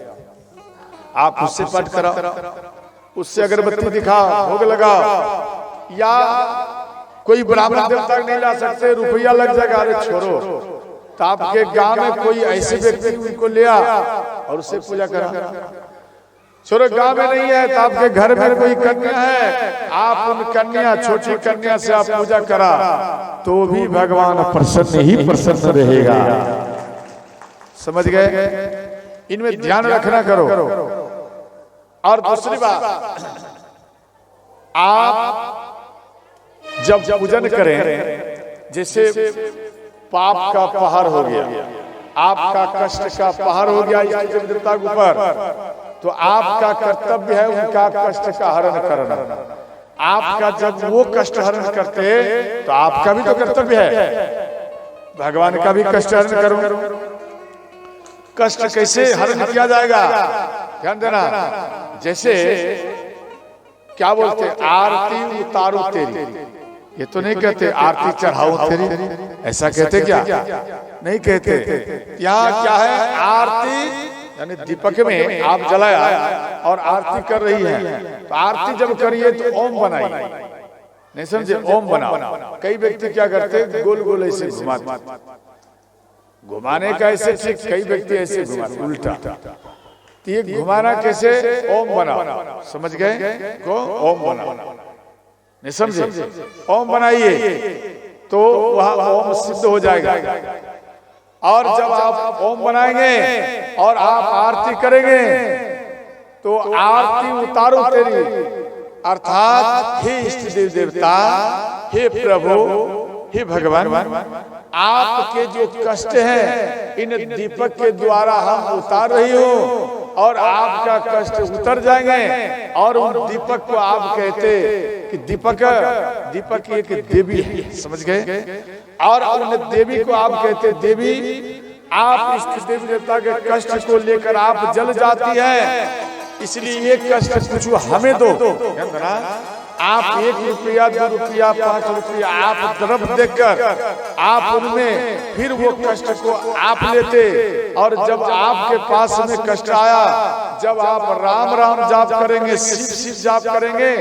आप उससे पाठ कराओ, उससे अगरबत्ती दिखाओ, भोग लगाओ। या कोई ब्राह्मण देवता नहीं ला सकते, रुपया लग जाएगा, अरे छोड़ो, तो आपके गांव में कोई ऐसे व्यक्ति उनको ले आ और उससे पूजा करा। छोड़ो, गांव में नहीं है तो आपके घर में कोई कन्या है, आप उन कन्या, छोटी कन्या से आप पूजा करा, तो भी भगवान प्रसन्न ही प्रसन्न रहेगा। समझ गए? इनमें ध्यान रखना करो। और दूसरी बात, आप जब पूजन करें, जैसे पाप का पहाड़ हो गया, आपका कष्ट का पहाड़ हो गया इस देवता के ऊपर, तो आपका कर्तव्य है उनका कष्ट का हरण करना। आपका जब वो कष्ट हरण करते, तो आपका भी तो कर्तव्य है, भगवान का भी कष्ट हरण करो। कष्ट कैसे हरण किया जाएगा, ध्यान देना। जैसे क्या बोलते, आरती उतारू तेरी, ये तो नहीं कहते आरती चढ़ाओ तेरी, ऐसा कहते क्या? नहीं कहते। यहाँ क्या है, आरती यानी दीपक में आप जलाया और आरती कर रही है, तो आरती जब करिए तो ओम बनाइए, नहीं समझे, ओम बनाओ। कई व्यक्ति क्या करते, गोल गोल ऐसे घुमाते, घुमाने का ऐसे ठीक, कई व्यक्ति ऐसे घुमाते उल्टा, तो ये घुमाना कैसे, ओम बनाओ, समझ गए को, ओम बनाओ, नहीं समझे, ओम बनाइए तो वह ओम सिद्ध हो जाएगा। और जब आप ओम बनाएंगे और आप आरती करेंगे, तो आरती उतारो तेरी, अर्थात हे इष्ट देव देवता, हे प्रभु, हे भगवान, आपके जो कष्ट हैं इन दीपक के द्वारा हम उतार रही हूँ, और आपका कष्ट उतर जाएंगे। और उन दीपक को आप कहते कि दीपक, दीपक एक देवी है, समझ गए? और उन देवी को आप कहते देवी, आप इष्ट देवी देवता के कष्ट को लेकर आप जल जाती है, इसलिए ये कष्ट पूछो हमें दो। आप 1 रुपया, 2 रुपया, 5 रुपया आप द्रव्य देकर आप उनमें फिर वो कष्ट को आप लेते, और जब आपके पास में कष्ट आया, जब आप राम राम जाप करेंगे, शिव शिव जाप करेंगे,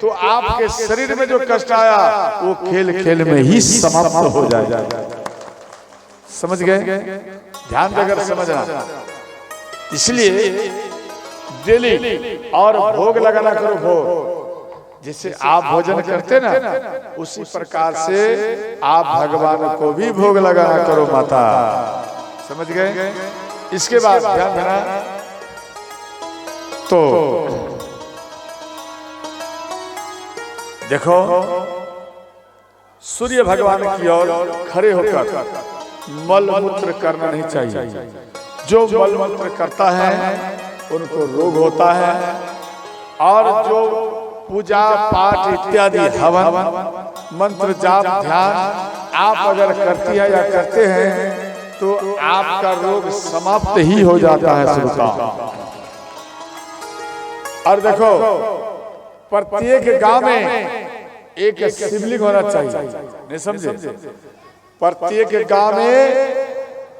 तो आपके शरीर में जो कष्ट आया वो खेल खेल में ही समाप्त हो जाएगा। समझ गए? ध्यान देकर समझना। इसलिए डेली और भोग लगाना करो, भोग जिससे आप भोजन करते ना, उसी प्रकार से आप भगवान को भी भोग लगाया करो माता। समझ गए? इसके बाद ध्यान देना, तो देखो सूर्य भगवान की ओर खड़े होकर मल मूत्र करना नहीं चाहिए। जो मल मूत्र करता है उनको रोग होता है, और जो पूजा पाठ इत्यादि हवन मंत्र जाप ध्यान आप अगर करती है या करते हैं तो आपका रोग समाप्त ही हो जाता है श्रोता। और देखो प्रत्येक गांव में एक शिवलिंग होना चाहिए, नहीं समझे? प्रत्येक गांव में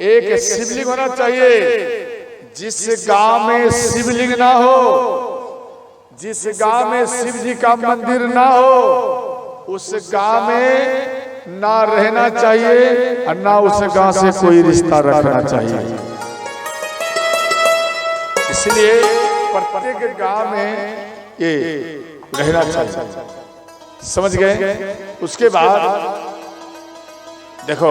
एक शिवलिंग होना चाहिए। जिस गांव में शिवलिंग ना हो, जिस गांव में शिव जी का मंदिर ना हो, उस गांव में ना रहना चाहिए और ना उस गांव से कोई रिश्ता रखना चाहिए। इसलिए प्रत्येक गांव में ये रहना चाहिए। समझ गए? उसके बाद देखो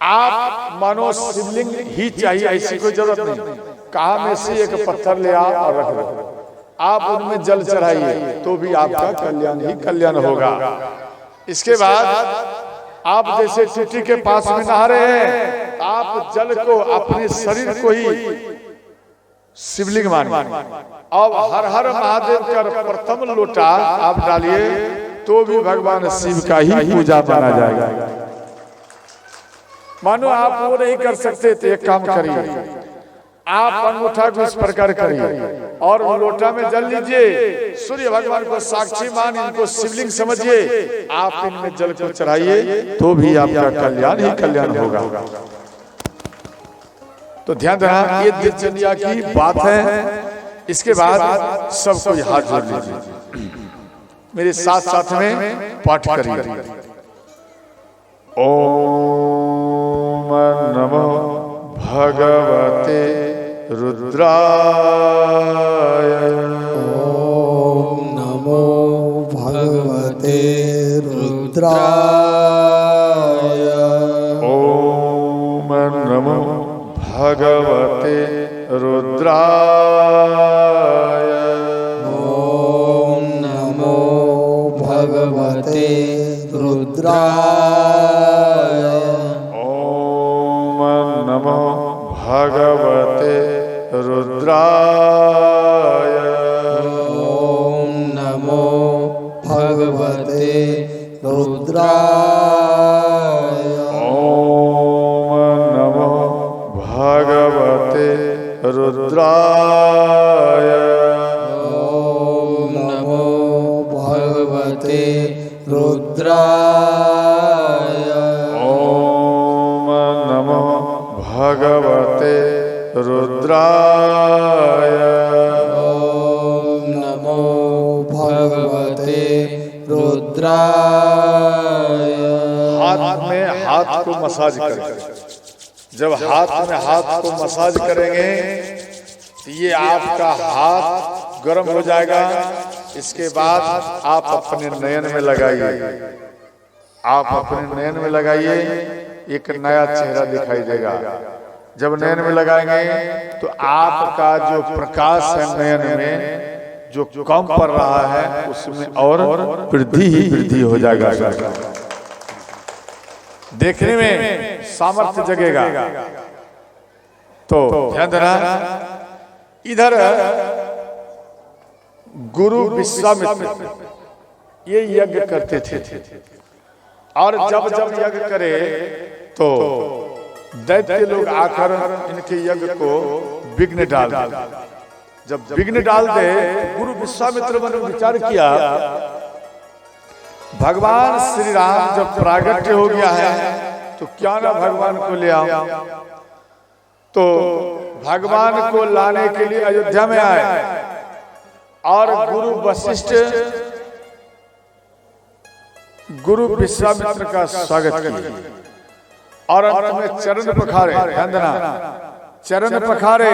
आप मानो शिवलिंग ही चाहिए, ऐसी कोई जरूरत नहीं। कहा में से एक पत्थर ले आओ और रख दो, आप उनमें जल चढ़ाइए तो भी आपका कल्याण ही कल्याण होगा। इसके बाद आप जैसे टूटी के पास में नहा रहे हैं, आप जल को अपने शरीर को ही शिवलिंग मानिए। अब हर हर महादेव का प्रथम लोटा आप डालिए तो भी भगवान शिव का ही पूजा माना जाएगा। मानो आप वो नहीं कर सकते तो एक काम करिए, आप अंगूठा को इस प्रकार करिए और लोटा में जल लीजिए, सूर्य भगवान को साक्षी मान इनको शिवलिंग समझिए, आप इनमें जल को चढ़ाइए तो भी आपका कल्याण ही कल्याण होगा। तो ध्यान देना, ये दिनचर्या की बात है। इसके बाद सब कोई हाथ जोड़ लीजिए, मेरे साथ साथ में पाठ करिए। ओम नमो भगवते रुद्राय। ओम नमो भगवते रुद्राय। ओम नमो भगवते रुद्राय। ओम नमो भगवते रुद्राय। ओम नमो भगवते रुद्राय। ओम नमो भगवते रुद्राय। ओम नमो भगवते रुद्राय। ओम नमो भगवते रुद्राय। ओम नमो भगवते रुद्राय। ओम नमो भगवते रुद्राय। हाथ में हाथ को मसाज करें। जब हाथ में हाथ को मसाज करेंगे तो ये आपका हाथ गर्म हो जाएगा। इसके बाद आप अपने नयन में लगाइए, आप अपने नयन में लगाइए, एक नया चेहरा दिखाई देगा। जब नयन में लगाएंगे तो आपका जो प्रकाश है नयन में जो कम पड़ रहा है उसमें और वृद्धि ही वृद्धि हो जाएगा। देखने में सामर्थ्य जगेगा। तो ध्यान देना, इधर गुरु विश्वामित्र ये यज्ञ करते थे, और जब जब यज्ञ करे तो दैत्य लोग आकर इनके यज्ञ को विघ्न डाल दे। जब विघ्न डाल दे, गुरु विश्वामित्र ने विचार किया, भगवान श्री राम जब प्रागट्य हो गया है तो क्या ना भगवान को ले आओ। तो भगवान को लाने के लिए अयोध्या में आए और गुरु वशिष्ठ गुरु विश्वामित्र का स्वागत किया और अंत में चरण पखारे। ध्यान देना, चरण पखारे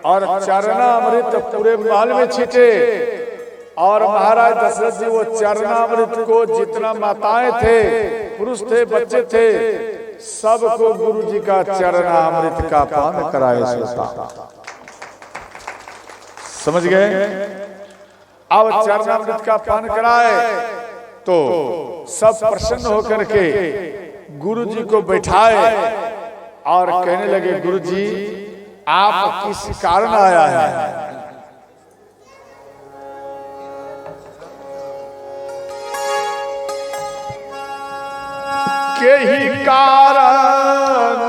और चरणामृत पूरे महल में छीटे और महाराज दशरथ जी वो चरणामृत को जितना माताएं थे, पुरुष थे, बच्चे थे, सबको गुरु जी का चरणामृत का पान कराए सोता। समझ गए? अब चरणामृत का पान कराए तो सब प्रसन्न होकर के गुरु जी को बैठाए और कहने लगे, गुरु जी आप किस कारण आया है? के ही कारण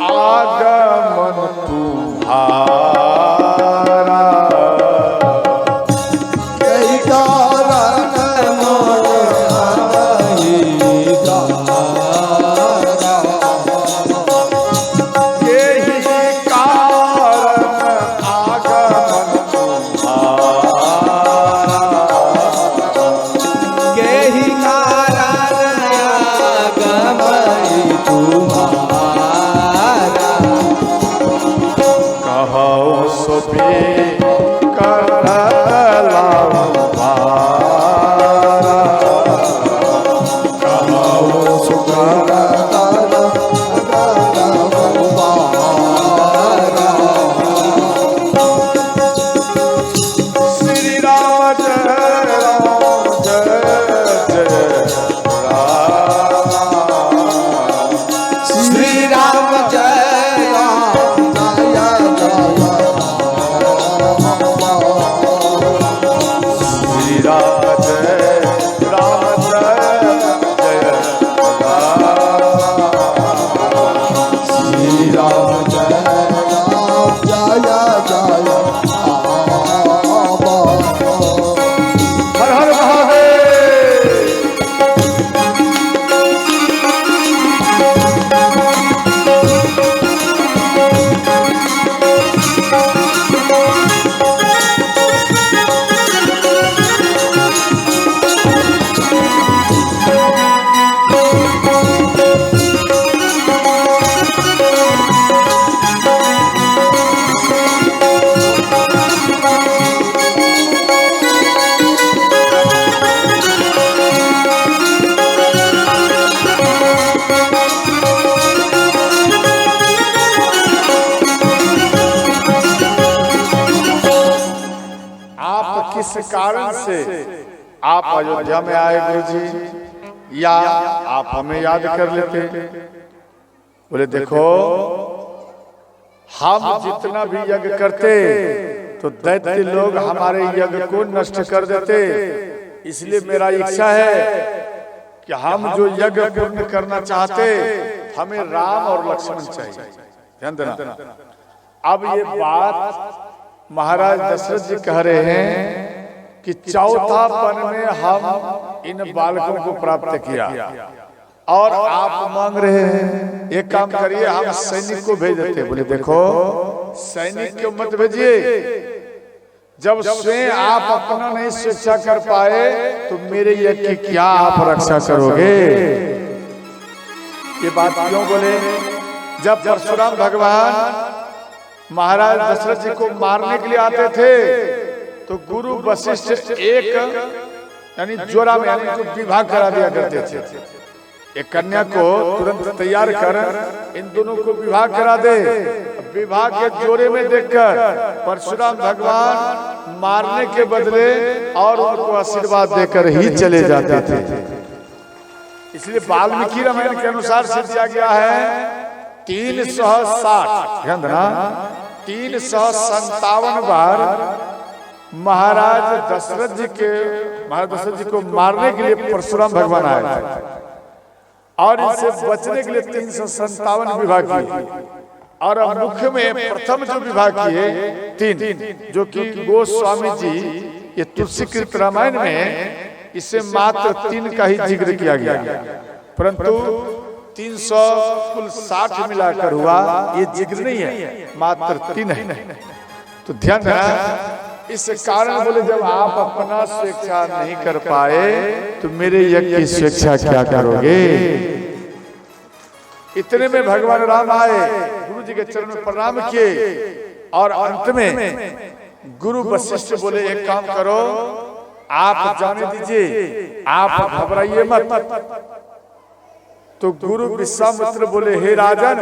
आगमन तुम्हारा, कई कारण किस कारण से आप अयोध्या में आए गुरु जी, या आप हमें याद कर लेते? बोले देखो, हम जितना भी यज्ञ करते तो दैत्य लोग हमारे यज्ञ को नष्ट कर देते, इसलिए मेरा इच्छा है कि हम जो यज्ञ पूर्ण करना चाहते, हमें राम और लक्ष्मण चाहिए। ध्यान देना, अब ये बात महाराज दशरथ जी कह रहे हैं कि चौथा पन में हम इन बालकों को प्राप्त किया और आप मांग रहे हैं एक काम करिए, हम सैनिक को भेज देते। बोले देखो, सैनिक को मत भेजिए, जब स्वयं आप अपना नहीं शिक्षा कर पाए तो मेरे यज्ञ की क्या आप रक्षा करोगे? ये बात क्यों बोले? जब परशुराम भगवान महाराज दशरथ जी को मारने के लिए आते थे तो गुरु वशिष्ठ एक यानी जोरा में यानी विवाह करा दिया करते थे। एक कन्या को तुरंत तैयार कर इन दोनों को विवाह करा दे। विवाह के जोरे में देखकर परशुराम भगवान मारने के बदले और उनको आशीर्वाद देकर ही चले जाते थे। इसलिए वाल्मीकि रामायण के अनुसार सिर्जा गया है 360, ध्यान देना, 357 बार महाराज दशरथ जी को मारने के लिए परशुराम भगवान आए थे और इनसे बचने के लिए 357 विवाह किए। और मुख्य में प्रथम जो विवाह किए 3, जो कि गोस्वामी जी ये तुलसीकृत रामायण में इससे मात्र 3 का ही जिक्र किया गया, परंतु 300 कुल 60 मिलाकर हुआ, ये जिक्र नहीं है, मात्र 3 है। तो ध्यान देना, इस कारण बोले जब आप अपना स्वेच्छा नहीं कर पाए तो मेरे यज्ञ की स्वेच्छा क्या करोगे? इतने में भगवान राम आए, गुरु जी के चरण में प्रणाम किए और अंत में गुरु वशिष्ठ बोले एक काम करो, आप जाने दीजिए, आप घबराइए मत। तो गुरु विश्वामित्र बोले हे राजन,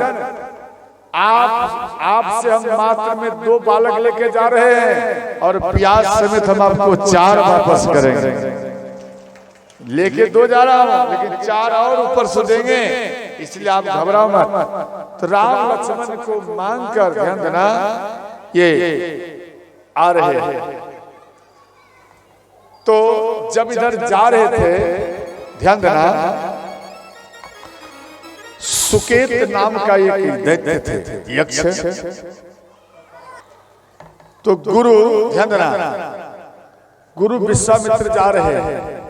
आपसे हम मात्र में 2 बालक लेके जा रहे हैं और प्याज समेत हम आपको 4 वापस करेंगे। लेके 2 जा रहा हूं, लेकिन 4 और ऊपर से देंगे, इसलिए आप घबराओ मत। तो राम लक्ष्मण को मांग कर, ध्यान देना, ये आ रहे हैं। तो जब इधर जा रहे थे, ध्यान देना, सुकेत नाम का एक दैत्य थे, यक्ष। तो गुरु, ध्यान देना, गुरु विश्वामित्र जा रहे हैं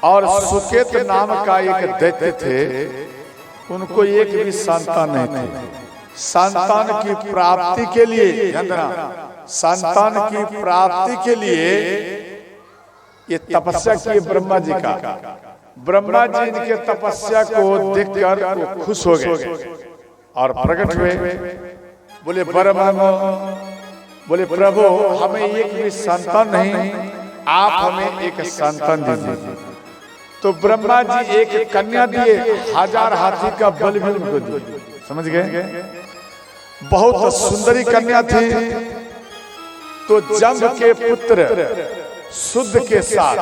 और सुकेत नाम का एक दैत्य थे, उनको एक भी संतान नहीं थे। संतान की प्राप्ति के लिए, ध्यान देना, संतान की प्राप्ति के लिए ये तपस्या की ब्रह्मा जी का। ब्रह्मा जी इनके तपस्या को देखकर वो खुश हो गए और प्रकट हुए। बोले ब्रह्मा, बोले प्रभु, हमें एक भी संतान नहीं, आप हमें एक संतान दीजिए। तो ब्रह्मा जी एक कन्या दिए, 1000 हाथी का बल भी उनको दिए। समझ गए? बहुत सुंदरी कन्या थी। तो जंब के पुत्र शुद्ध के साथ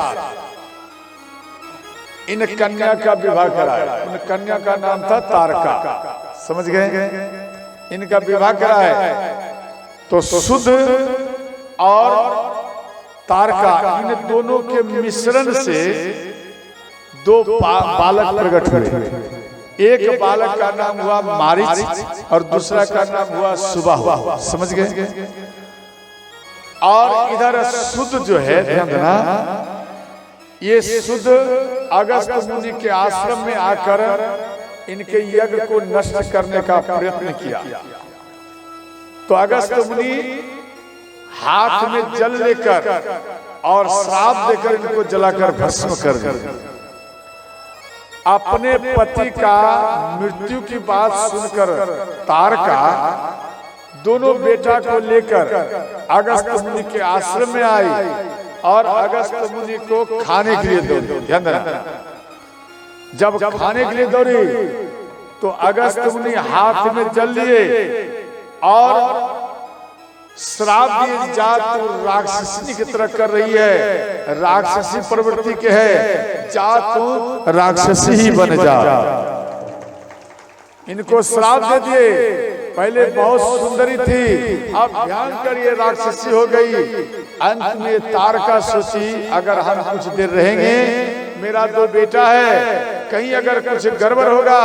इन कन्या का विवाह कराया। उन कन्या का नाम था तारका। समझ गए? इनका विवाह कराया। तो शुद्ध और तारका, इन दोनों के मिश्रण से 2 बालक प्रकट हुए। एक बालक का नाम हुआ मारीच और दूसरा का नाम हुआ सुबाहु। समझ गए? और इधर शुद्ध जो है, ध्यान देना, ये शुद्ध अगस्त मुनि के आश्रम में आकर इनके यज्ञ को नष्ट करने का प्रयत्न किया। तो अगस्त मुनि हाथ में जल लेकर और श्राप देकर इनको जलाकर भस्म कर दिया। अपने पति का मृत्यु की बात सुनकर तारका दोनों बेटा को लेकर अगस्त मुनि के आश्रम में आई और अगस्त मुनि को खाने के लिए दौड़ी। ध्यान देना, जब खाने के लिए दौड़ी तो अगस्त मुनि हाथ में जल लिए और श्राप दिए, जा तू राक्षसी की तरह कर रही है, राक्षसी प्रवृत्ति के है, जा तू राक्षसी ही बन जा। इनको श्राप दे दिए। पहले बहुत सुंदरी थी, अब ध्यान करिए राक्षसी हो गई। अंत में तारका सोची, अगर हम कुछ देर रहेंगे, मेरा 2 बेटा है, कहीं अगर कुछ गड़बड़ होगा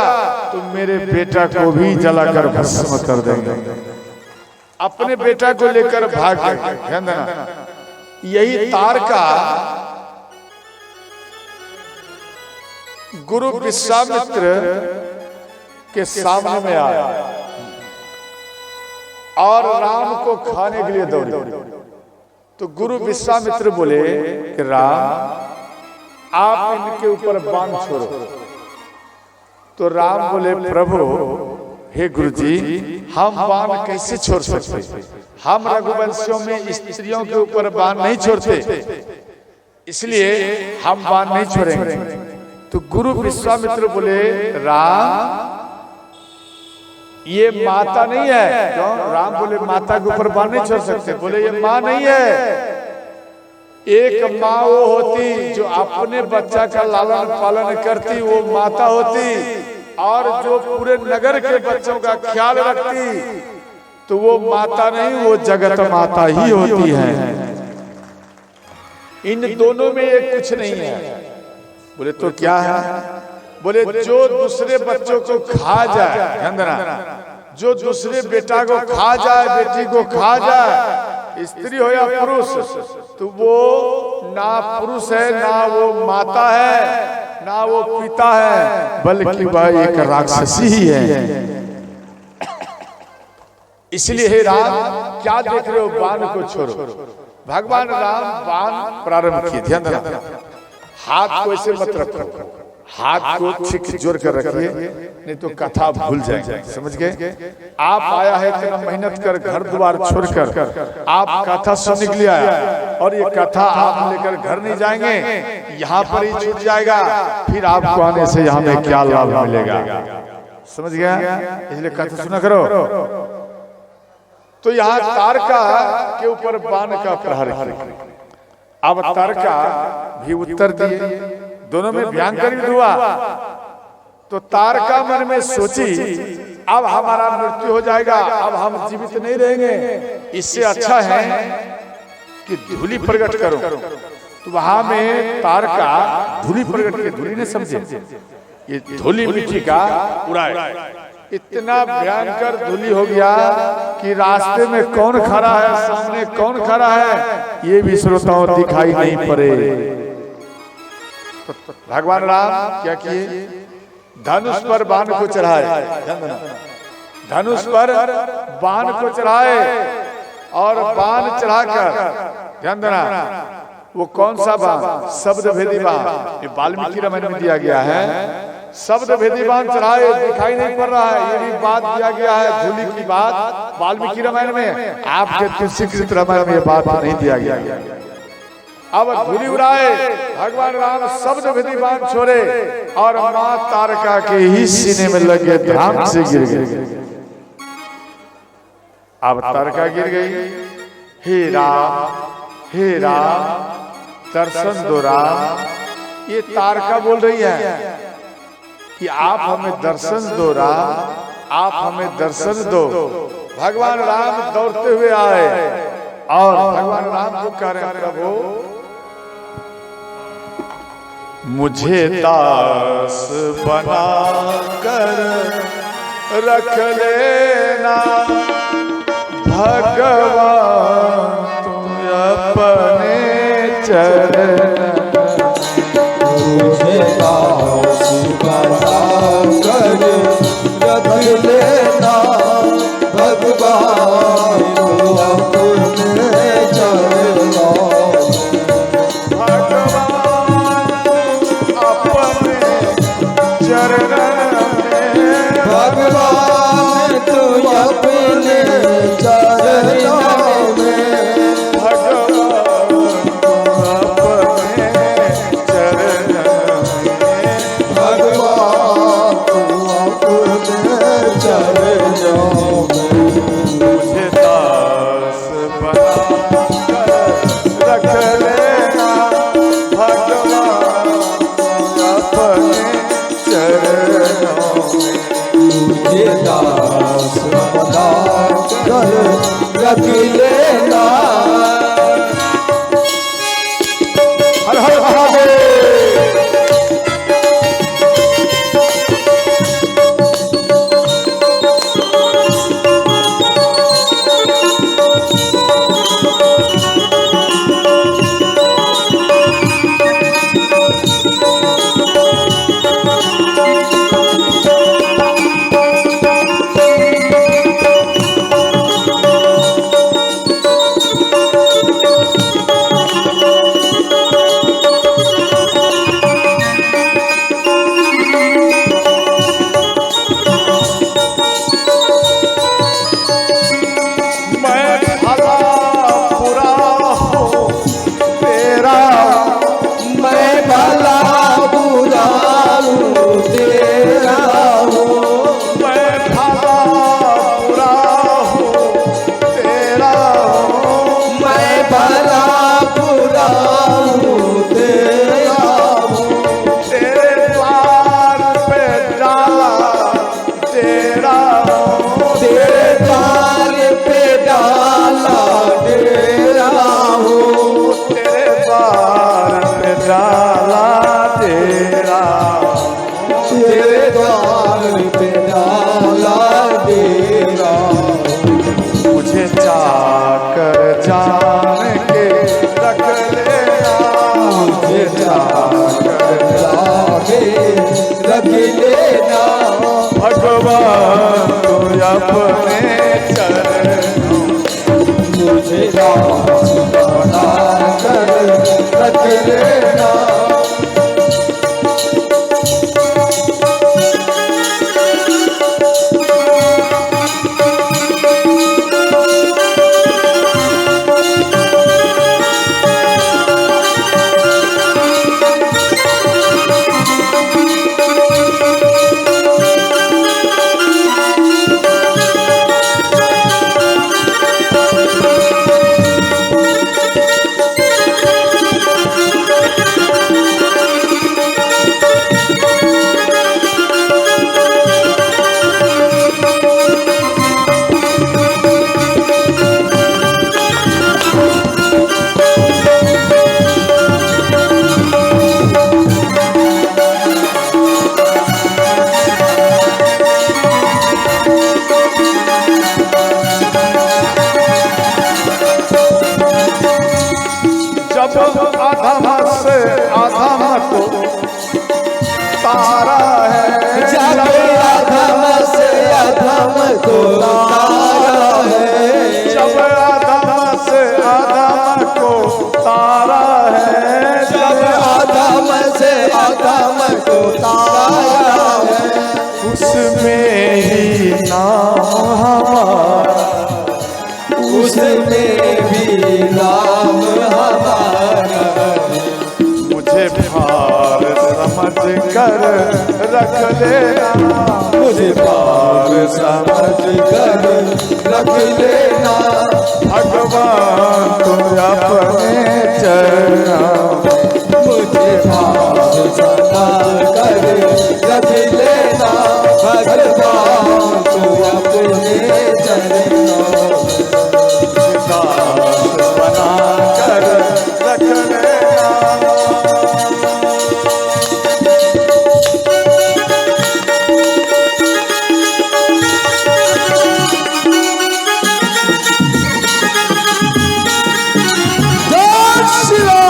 तो मेरे बेटा को भी जलाकर भस्म कर देंगे। अपने बेटा को लेकर भाग गए। ध्यान देना, यही तारका गुरु विश्वामित्र के सामने में आया और राम को खाने के लिए दौड़ी। तो गुरु विश्वामित्र बोले कि राम, आप इनके ऊपर बाण छोड़ो। तो राम बोले प्रभु, हे गुरुजी, हम बाण कैसे छोड़ सकते? हम रघुवंशियों में स्त्रियों के ऊपर बाण नहीं छोड़ते, इसलिए हम बाण नहीं छोड़ेंगे। तो गुरु विश्वामित्र बोले राम, ये माता नहीं है। क्यों? राम बोले माता के ऊपर बाण नहीं छोड़ सकते। बोले ये माँ नहीं है। एक माँ वो होती जो अपने बच्चा का लालन पालन करती, वो माता होती, और जो पूरे नगर के बच्चों का ख्याल रखती, तो वो माता नहीं, वो जगत माता ही होती है। इन दोनों में एक कुछ नहीं है। बोले तो क्या है? बोले जो दूसरे बच्चों को खा जाए, ध्यान देना, जो दूसरे बेटा को खा जाए, बेटी को खा जाए, स्त्री हो या पुरुष, तो वो ना पुरुष है, ना वो माता है, ना वो पिता है, बल्कि वह एक राक्षसी ही है। इसलिए हे राम, क्या देख रहे हो? बाण को छोड़ो। भगवान राम बाण प्रारंभ किए। ध्यान देना, हाथ को ऐसे मत रखो, हाथ को ठीक जोड़ कर रखिए, नहीं तो कथा भूल जाएंगे। समझ गए? आप आया है इतना मेहनत कर, घर द्वार छोड़कर आप कथा सुनने के लिए आया, और ये कथा आप लेकर घर नहीं जाएंगे, यहाँ पर ही छूट जाएगा, फिर आपको आने से यहाँ में क्या लाभ मिलेगा। समझ गया? इसलिए कथा सुना करो। तो यहाँ तारका के ऊपर बाण का प्रहार किया। अब तारका भी उत्तर दिए, दोनों में भयंकर युद्ध हुआ। तो तारका मन में सोची अब हमारा मृत्यु हो जाएगा, अब हम जीवित नहीं रहेंगे, इससे अच्छा है कि धूलि प्रकट करो। तो वहां में तारका धूलि प्रकट के, धूलि ने समझे ये धूलि मिट्टी का उड़ाए, इतना भयंकर धूलि हो गया कि रास्ते में कौन खड़ा है, सामने कौन खड़ा है, ये भी श्रोताओं दिखाई नहीं पड़े। तो भगवान राम क्या किए? धनुष पर बाण को चढ़ाए, धनुष पर बाण को चढ़ाए, और बाण चढ़ाकर ध्यान देना, वो कौन सा बाण? शब्द भेदी बाण। ये वाल्मीकि रामायण में दिया गया है, शब्द भेदी बाण चढ़ाए, दिखाई नहीं पड़ रहा है, ये भी बात दिया गया है, धूलि की बात वाल्मीकि रामायण में। आपके तुलसीकृत रामायण में ये बात नहीं दिया गया। अब धूलि उड़ाए, भगवान राम शब्द भेदी बाण छोड़े, और मां तारका के ही सीने में लगे, धाम से गिर गए। अब तारका गिर गई। हे राम दर्शन दो राम। ये तारका बोल रही है कि आप हमें दर्शन दो राम, आप हमें दर्शन दो। भगवान राम दौड़ते हुए आए, और भगवान राम को कह रहे हैं, प्रभु मुझे दास बना कर रख लेना, भगवान तुम अपने चरण। मुझे दास बना कर रख लेना, भगवान तुम अपने चरण। भगवान तुम अपने चरणों में, भगवान अपने चरणों में, भगवान तुम अपने चरणों में। मुझे दास बना कर रख लेना, भगवान अपने चरणों में। मुझे दास बना कर रख लेना। हर हर महादेव। भगवान तू अपने चरणों मुझे दास बना कर रख लेना। तारा है, जब अधम से अधम को तारा है, जब अधम से अधम को तारा है, जब अधम से अधम को तारा है, उसमें ही नाम हमारा, उसमें भी नाम हमारा। मुझे भार समझ कर रख लेना, मुझे पार समझ कर रख लेना, भगवान तुम अपने चरणों, मुझे पार समझ कर रख लेना, भगवान तू अपने चरणों, दास बना कर रख लेना। जय श्री राम।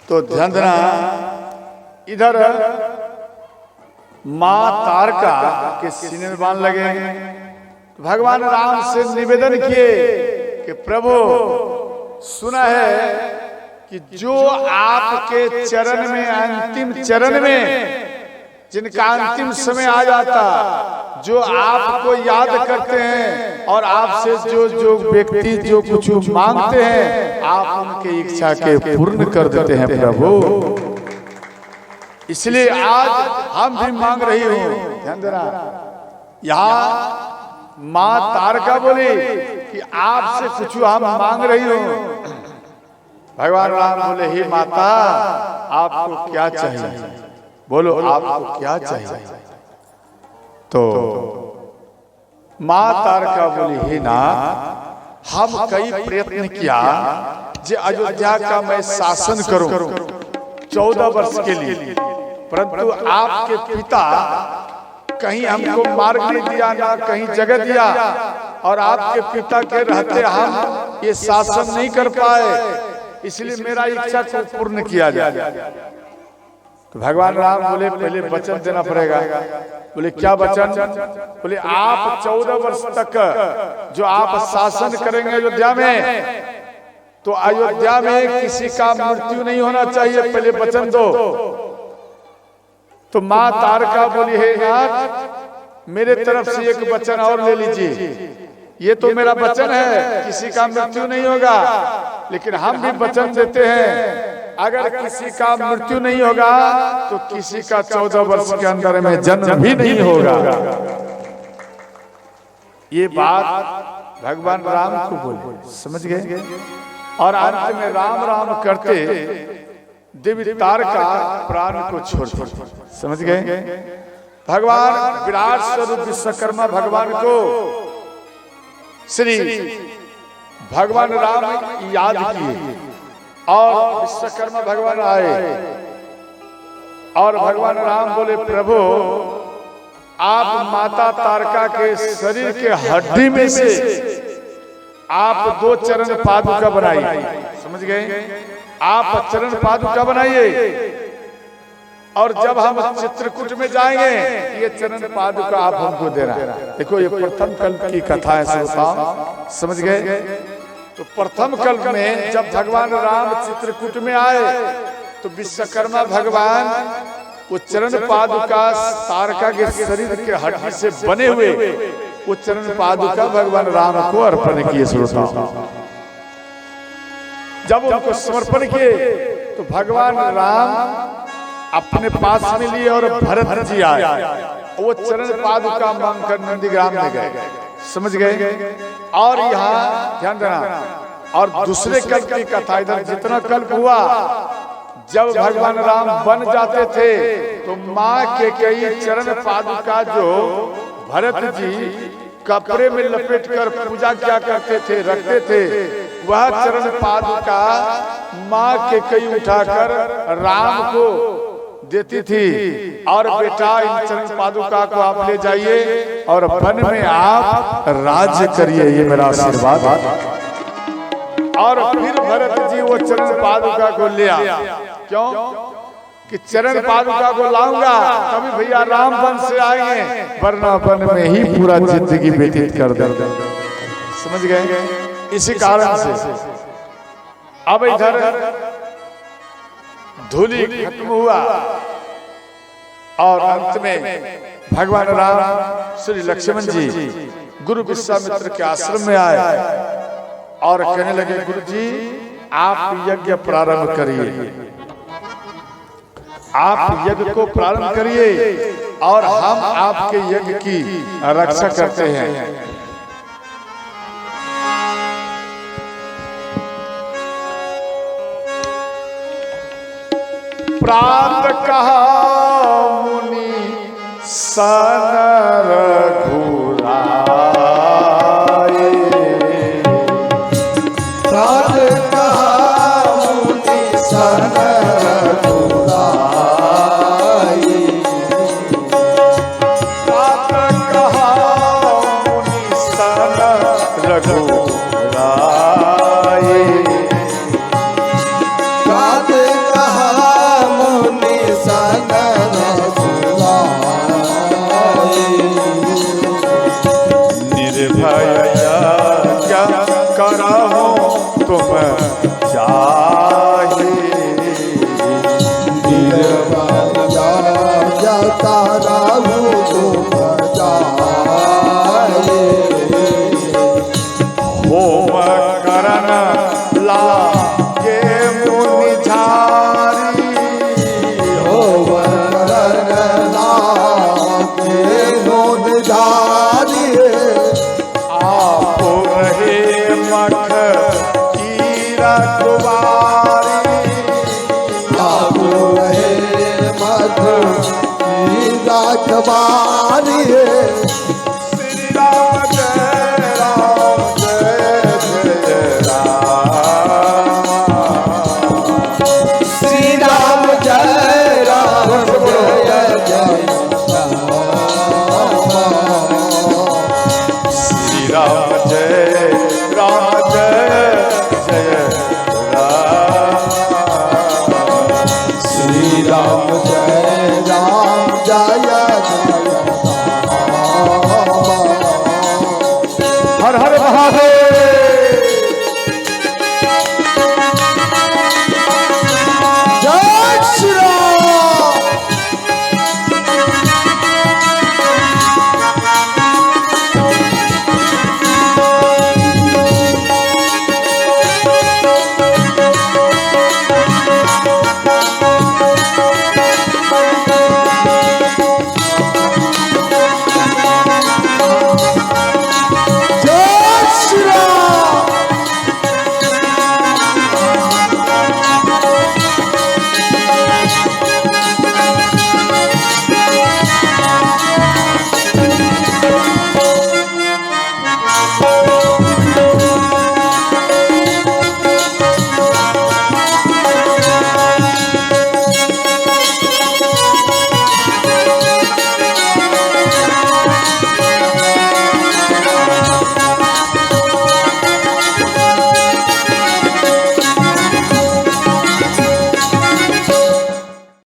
तो ध्यान देना, इधर मां तारका के सीने में बाण लगे। तो भगवान राम से निवेदन किए कि प्रभु सुना है कि जो आपके चरण में अंतिम चरण में जिनका अंतिम समय आ जाता, जो आपको याद करते हैं और आपसे जो जो व्यक्ति जो कुछ मांगते हैं, आप उनकी इच्छा के पूर्ण कर देते हैं प्रभु। इसलिए आज हम भी मांग रही हूँ, ध्यान देना, यहाँ माँ तारका बोली कि आपसे कुछ हम मांग रही हूँ। भगवान राम बोले, हे माता आपको क्या चाहिए, बोलो आपको क्या चाहिए। तो मां तारका बोली, हे नाथ, हम कई प्रयत्न किया जे अयोध्या का मैं शासन करूं 14 वर्ष के लिए, परंतु आपके पिता कहीं हमको मार्ग नहीं दिया, ना कहीं जगह दिया, और आपके पिता के रहते हम ये शासन नहीं कर पाए, इसलिए मेरा इच्छा को पूर्ण किया जाए। तो भगवान राम बोले, पहले वचन देना पड़ेगा। बोले क्या वचन? बोले आप 14 वर्ष तक जो आप शासन करेंगे अयोध्या में, तो अयोध्या में किसी का मृत्यु नहीं होना चाहिए, पहले वचन दो। तो माँ तारका बोली, हे नाथ मेरे तरफ से एक वचन और ले लीजिए, ये तो मेरा वचन है किसी का मृत्यु नहीं होगा, लेकिन हम भी वचन देते हैं अगर किसी का मृत्यु नहीं होगा तो किसी का 14 वर्ष के अंदर में जन्म भी नहीं होगा। ये बात भगवान राम को बोले, समझ गए? और अंत में राम राम करते दिव्य तारका प्राण को छोड़ दिया, समझ गए? भगवान विराट स्वरूप विश्वकर्मा भगवान को श्री भगवान राम याद किए और विश्वकर्मा भगवान आए और भगवान राम बोले, प्रभु आप माता तारका के शरीर के हड्डी में से आप 2 चरण पादुका बनाइए, समझ गए? आप चरण पादुका बनाइए और जब हम चित्रकूट में जाएंगे ये चरण पादुका आप हमको देना। देखो ये प्रथम कल्प की कथा है श्रोता, समझ गए? तो प्रथम कल्प में जब भगवान राम चित्रकूट में आए तो विश्वकर्मा भगवान वो चरण पादुका तारका के शरीर के हड्डी से बने हुए वो चरण पादुका भगवान राम को अर्पण किए। श्रोता जब उनको समर्पण किए तो भगवान राम अपने पास में लिए और भरत जी आए, वो चरण पादुका मांगकर नंदीग्राम में गए, समझ गए। और यहाँ ध्यान देना, और दूसरे कल्प की कथा, इधर जितना कल्प हुआ, जब भगवान राम बन जाते थे तो माँ के कई चरण पादुका जो भरत जी कपड़े में लपेट कर पूजा क्या करते थे, रखते थे, वह चरण पादुका माँ के कई उठाकर राम को देती थी, और बेटा इन चरण पादुका को आप ले जाइए और वन में आप राज्य करिए, ये मेरा आशीर्वाद। और फिर भरत जी वो चरण पादुका को ले आया। क्यों? कि चरण पादुका को लाऊंगा तभी भैया राम वन से आएंगे, वरना वन में ही पूरा जिंदगी व्यतीत कर देंगे। समझ गए? इसी कारण से अब इधर धूलि खत्म हुआ और अंत में भगवान राम श्री लक्ष्मण जी गुरु विश्वामित्र के आश्रम में आए और कहने लगे, गुरु जी आप यज्ञ प्रारंभ करिए, आप यज्ञ को प्रारंभ करिए और हम आपके यज्ञ की रक्षा करते हैं। प्रात कहा मुनि सन रघुराए, प्रात कहा मुनि सन रघुराए, प्रात कहा मुनि सन रघुराए, प्रात कहा मुनि सन रघुराए, निर्भय क्या करहु तुम चाहे, निर्भय जता रहु तुम जाए, होम करन लागे मुनि झारी, होवन लागे मुनि झारी, आप रहे मठ की रखवारी, आप रहे मठ की रखवारी, श्री राम जय राम जय जय राम, श्री राम जय राम जय जय श्री राम जय राम जय जय राम, श्री राम जय राम जय जय